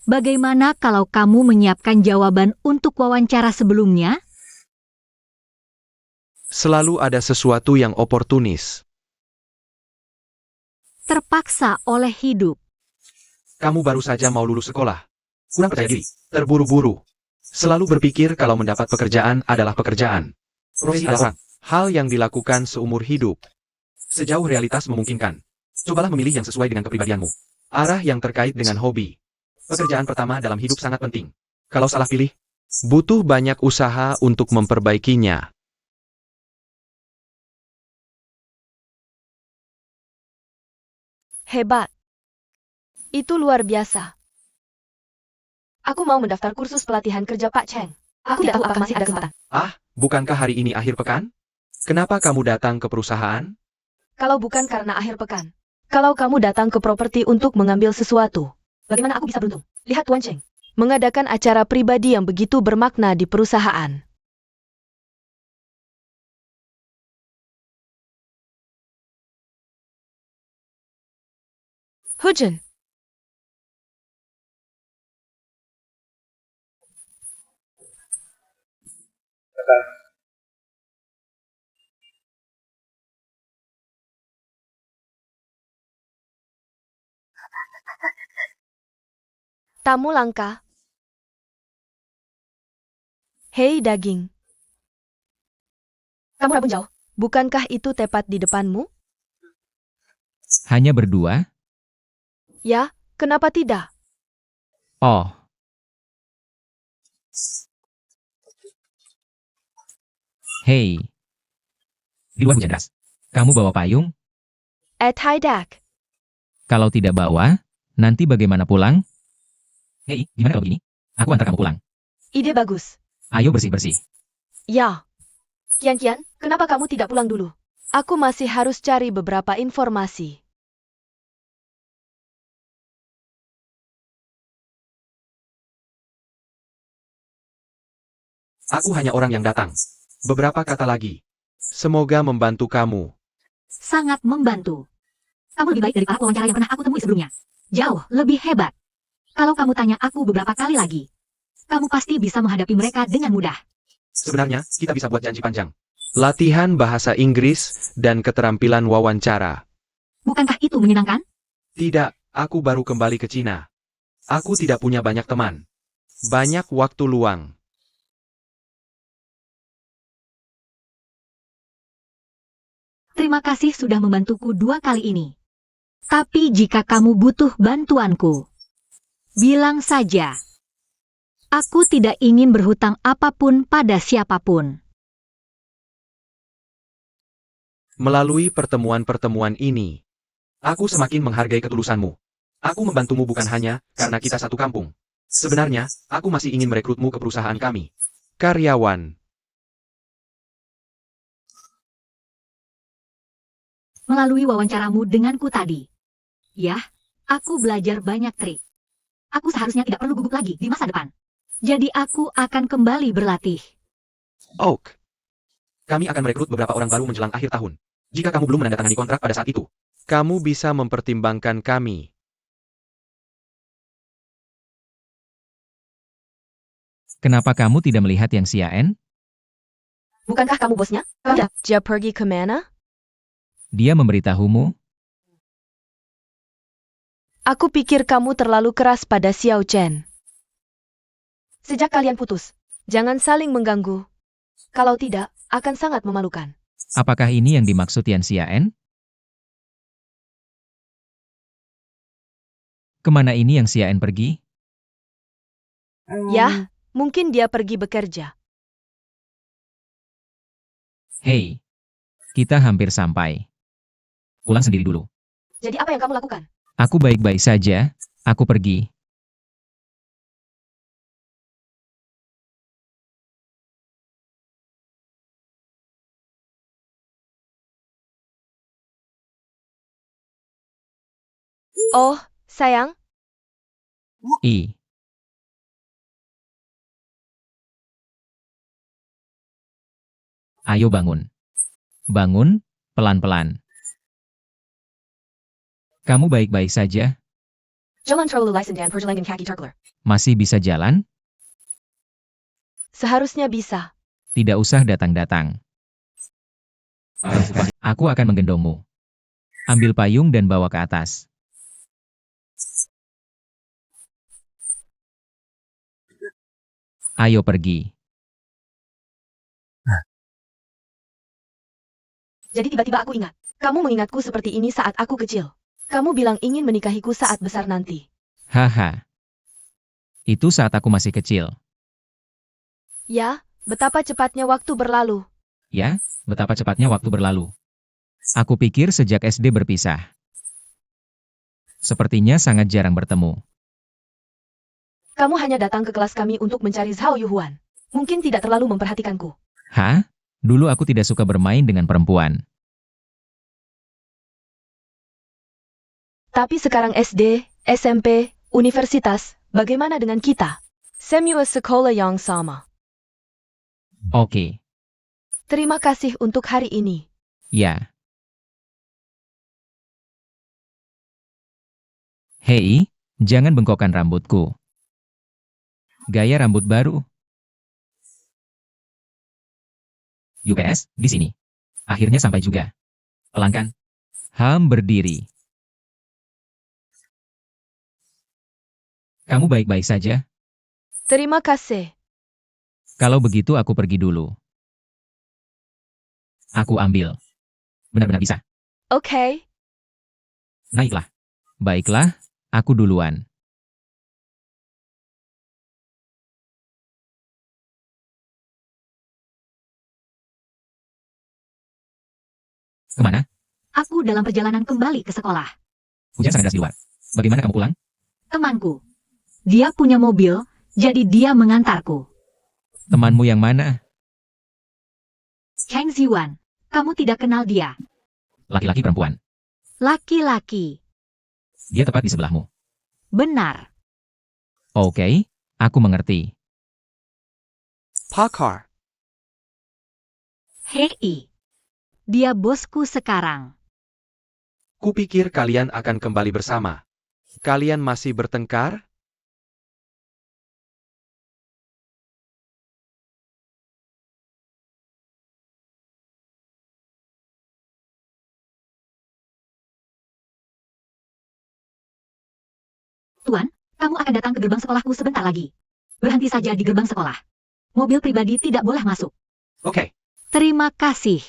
Bagaimana kalau kamu menyiapkan jawaban untuk wawancara sebelumnya? Selalu ada sesuatu yang oportunis. Terpaksa oleh hidup. Kamu baru saja mau lulus sekolah. Kurang percaya diri, terburu-buru. Selalu berpikir kalau mendapat pekerjaan adalah pekerjaan. Profesi adalah hal yang dilakukan seumur hidup. Sejauh realitas memungkinkan. Cobalah memilih yang sesuai dengan kepribadianmu. Arah yang terkait dengan hobi. Pekerjaan pertama dalam hidup sangat penting. Kalau salah pilih, butuh banyak usaha untuk memperbaikinya. Hebat. Itu luar biasa. Aku mau mendaftar kursus pelatihan kerja Pak Cheng. Aku tidak tahu apakah masih ada kesempatan. Bukankah hari ini akhir pekan? Kenapa kamu datang ke perusahaan? Kalau bukan karena akhir pekan. Kalau kamu datang ke properti untuk mengambil sesuatu, bagaimana aku bisa beruntung? Lihat Tuan Cheng. Mengadakan acara pribadi yang begitu bermakna di perusahaan. Hujan. Tamu langka. Hei daging. Kamu rabun jauh. Bukankah itu tepat di depanmu? Hanya berdua? Ya, kenapa tidak? Oh, hei. Di luar hujan deras. Kamu bawa payung? Tidak. Kalau tidak bawa, nanti bagaimana pulang? Hei, gimana kalau begini? Aku antar kamu pulang. Ide bagus. Ayo bersih-bersih. Ya. Kian, kenapa kamu tidak pulang dulu? Aku masih harus cari beberapa informasi. Aku hanya orang yang datang. Beberapa kata lagi. Semoga membantu kamu. Sangat membantu. Kamu lebih baik dari para pewawancara yang pernah aku temui sebelumnya. Jauh lebih hebat. Kalau kamu tanya aku beberapa kali lagi, kamu pasti bisa menghadapi mereka dengan mudah. Sebenarnya, kita bisa buat janji panjang. Latihan bahasa Inggris dan keterampilan wawancara. Bukankah itu menyenangkan? Tidak, aku baru kembali ke Cina. Aku tidak punya banyak teman. Banyak waktu luang. Terima kasih sudah membantuku 2 kali ini. Tapi jika kamu butuh bantuanku, bilang saja. Aku tidak ingin berhutang apapun pada siapapun. Melalui pertemuan-pertemuan ini, aku semakin menghargai ketulusanmu. Aku membantumu bukan hanya karena kita satu kampung. Sebenarnya, aku masih ingin merekrutmu ke perusahaan kami. Karyawan. Melalui wawancaramu denganku tadi. Ya, aku belajar banyak trik. Aku seharusnya tidak perlu gugup lagi di masa depan. Jadi aku akan kembali berlatih. Oak. Kami akan merekrut beberapa orang baru menjelang akhir tahun. Jika kamu belum menandatangani kontrak pada saat itu, kamu bisa mempertimbangkan kami. Kenapa kamu tidak melihat yang Xiaen? Bukankah kamu bosnya? Tidak. Dia pergi kemana? Dia memberitahumu? Aku pikir kamu terlalu keras pada Xiao Chen. Sejak kalian putus, jangan saling mengganggu. Kalau tidak, akan sangat memalukan. Apakah ini yang dimaksud Yan Xiaen? Kemana ini yang Xiaen pergi? Ya, mungkin dia pergi bekerja. Hei, kita hampir sampai. Pulang sendiri dulu. Jadi apa yang kamu lakukan? Aku baik-baik saja, aku pergi. Oh, sayang, I. Ayo bangun. Bangun, pelan-pelan. Kamu baik-baik saja? jangan terlalu leisen dan perjalanan kaki terkelar. Masih bisa jalan? Seharusnya bisa. Tidak usah datang-datang. Aku akan menggendongmu. Ambil payung dan bawa ke atas. Ayo pergi. Jadi tiba-tiba aku ingat. Kamu mengingatku seperti ini saat aku kecil. Kamu bilang ingin menikahiku saat besar nanti. Haha. Itu saat aku masih kecil. Ya, betapa cepatnya waktu berlalu. Ya, betapa cepatnya waktu berlalu. Aku pikir sejak SD berpisah. Sepertinya sangat jarang bertemu. Kamu hanya datang ke kelas kami untuk mencari Zhao Yuhuan. Mungkin tidak terlalu memperhatikanku. Hah? Dulu aku tidak suka bermain dengan perempuan. Tapi sekarang SD, SMP, universitas, bagaimana dengan kita? Semua sekolah yang sama. Oke, Terima kasih untuk hari ini. ya. Hei, jangan bengkokkan rambutku. Gaya rambut baru. UPS, di sini. Akhirnya sampai juga. Pelanggan. Berdiri. Kamu baik-baik saja? Terima kasih. Kalau begitu aku pergi dulu. Aku ambil. Benar-benar bisa. Oke. Naiklah. Baiklah, aku duluan. Kemana? Aku dalam perjalanan kembali ke sekolah. Hujan sangat deras di luar. Bagaimana kamu pulang? Temanku. Dia punya mobil, jadi dia mengantarku. Temanmu yang mana? Cheng Ziwan. Kamu tidak kenal dia. Laki-laki perempuan. Laki-laki. Dia tepat di sebelahmu. Benar. Oke, aku mengerti. Pakar. Hei. Dia bosku sekarang. Kupikir kalian akan kembali bersama. Kalian masih bertengkar? Tuan, kamu akan datang ke gerbang sekolahku sebentar lagi. Berhenti saja di gerbang sekolah. Mobil pribadi tidak boleh masuk. Oke. Terima kasih.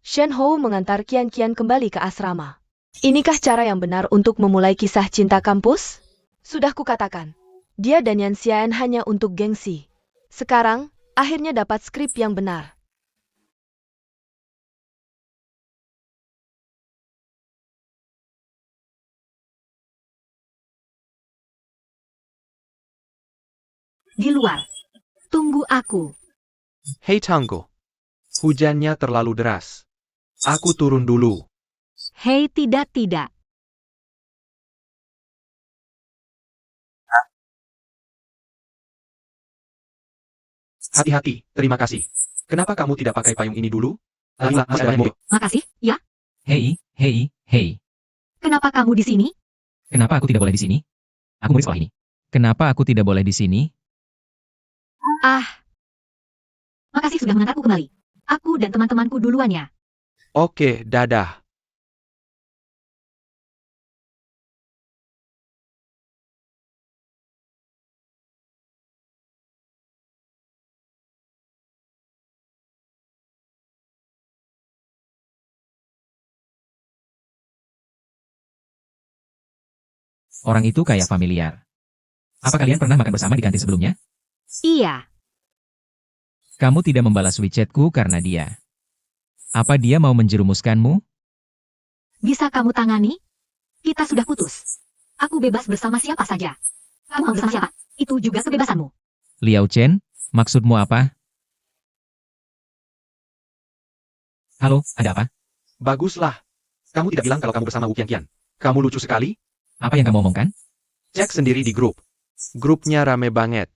Shen Hou mengantar Qian Qian kembali ke asrama. Inikah cara yang benar untuk memulai kisah cinta kampus? Sudah kukatakan, dia dan Yan Xian hanya untuk gengsi. Sekarang, akhirnya dapat skrip yang benar. Di luar. Tunggu aku. Hei Tanggo. Hujannya terlalu deras. Aku turun dulu. Hei, tidak. Hati-hati, terima kasih. Kenapa kamu tidak pakai payung ini dulu? Lagi masih ada mobil. Makasih, ya. Hei. Kenapa kamu di sini? Kenapa aku tidak boleh di sini? Aku murid sekolah ini. Kenapa aku tidak boleh di sini? Ah. Makasih sudah mengantarku kembali. Aku dan teman-temanku duluan ya. Oke, dadah. Orang itu kayak familiar. Apa kalian pernah makan bersama di kantin sebelumnya? Iya. Kamu tidak membalas WeChat-ku karena dia. Apa dia mau menjerumuskanmu? Bisa kamu tangani? Kita sudah putus. Aku bebas bersama siapa saja. Kamu mau bersama siapa? Itu juga kebebasanmu. Liao Chen, maksudmu apa? Halo, ada apa? Baguslah. Kamu tidak bilang kalau kamu bersama Wu Qianqian. Kamu lucu sekali. Apa yang kamu omongkan? Cek sendiri di grup. Grupnya rame banget.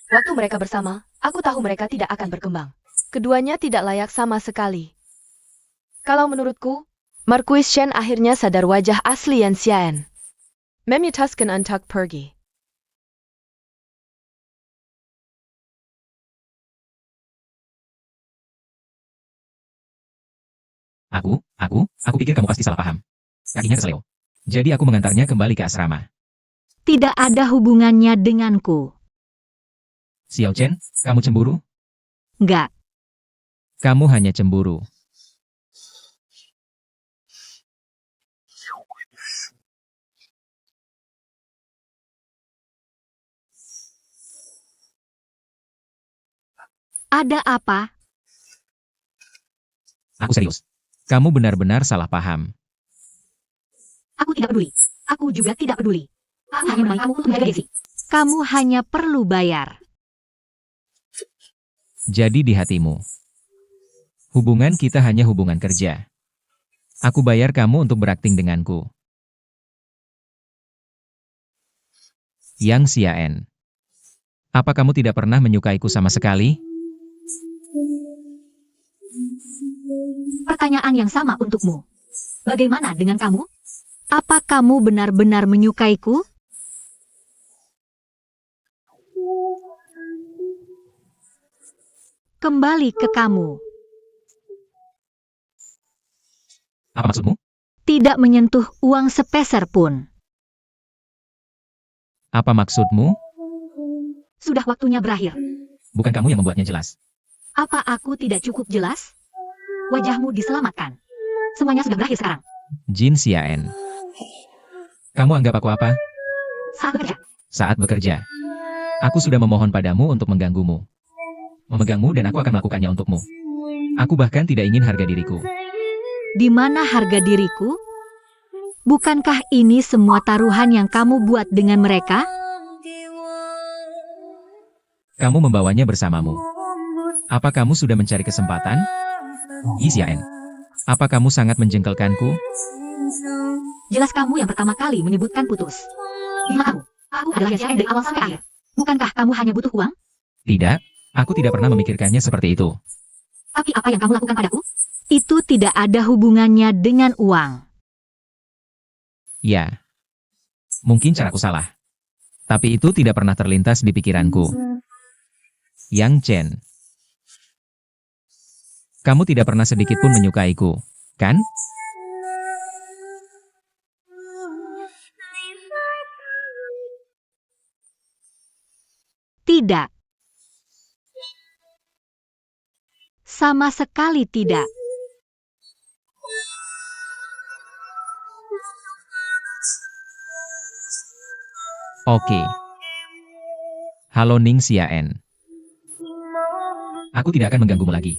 Waktu mereka bersama, aku tahu mereka tidak akan berkembang. Keduanya tidak layak sama sekali. Kalau menurutku, Marquis Shen akhirnya sadar wajah asli Yan Xian. Memutuskan untuk pergi. Aku pikir kamu pasti salah paham. Kakinya keseleo. Jadi aku mengantarnya kembali ke asrama. Tidak ada hubungannya denganku. Xiao Chen, kamu cemburu? Enggak. Kamu hanya cemburu. Ada apa? Aku serius. Kamu benar-benar salah paham. Aku tidak peduli. Aku juga tidak peduli. Aku hanya menemani kamu untuk menjaga gengsi. Kamu hanya perlu bayar. Jadi di hatimu. Hubungan kita hanya hubungan kerja. Aku bayar kamu untuk berakting denganku. Yang Xian. Apa kamu tidak pernah menyukaiku sama sekali? Pertanyaan yang sama untukmu. Bagaimana dengan kamu? Apa kamu benar-benar menyukaiku? kembali ke kamu. Apa maksudmu? Tidak menyentuh uang sepeser pun. Apa maksudmu? Sudah waktunya berakhir. Bukan kamu yang membuatnya jelas. Apa aku tidak cukup jelas? Wajahmu diselamatkan. Semuanya sudah berakhir sekarang. Jin Xiaen. Kamu anggap aku apa? Saat bekerja. Saat bekerja. Aku sudah memohon padamu untuk mengganggumu. Memegangmu dan aku akan melakukannya untukmu. Aku bahkan tidak ingin harga diriku. Di mana harga diriku? Bukankah ini semua taruhan yang kamu buat dengan mereka? Kamu membawanya bersamamu. Apa kamu sudah mencari kesempatan? Yi Xiaen. Apa kamu sangat menjengkelkanku? Jelas kamu yang pertama kali menyebutkan putus. Gila kamu. Aku adalah yang dari awal sampai akhir. Bukankah kamu hanya butuh uang? Tidak, aku tidak pernah memikirkannya seperti itu. Tapi apa yang kamu lakukan padaku? Itu tidak ada hubungannya dengan uang. Ya. Mungkin caraku salah. Tapi itu tidak pernah terlintas di pikiranku. Yang Chen. Kamu tidak pernah sedikit pun menyukaiku, kan? Tidak. Sama sekali tidak. Oke. Halo Ning Xiaen. Aku tidak akan mengganggumu lagi.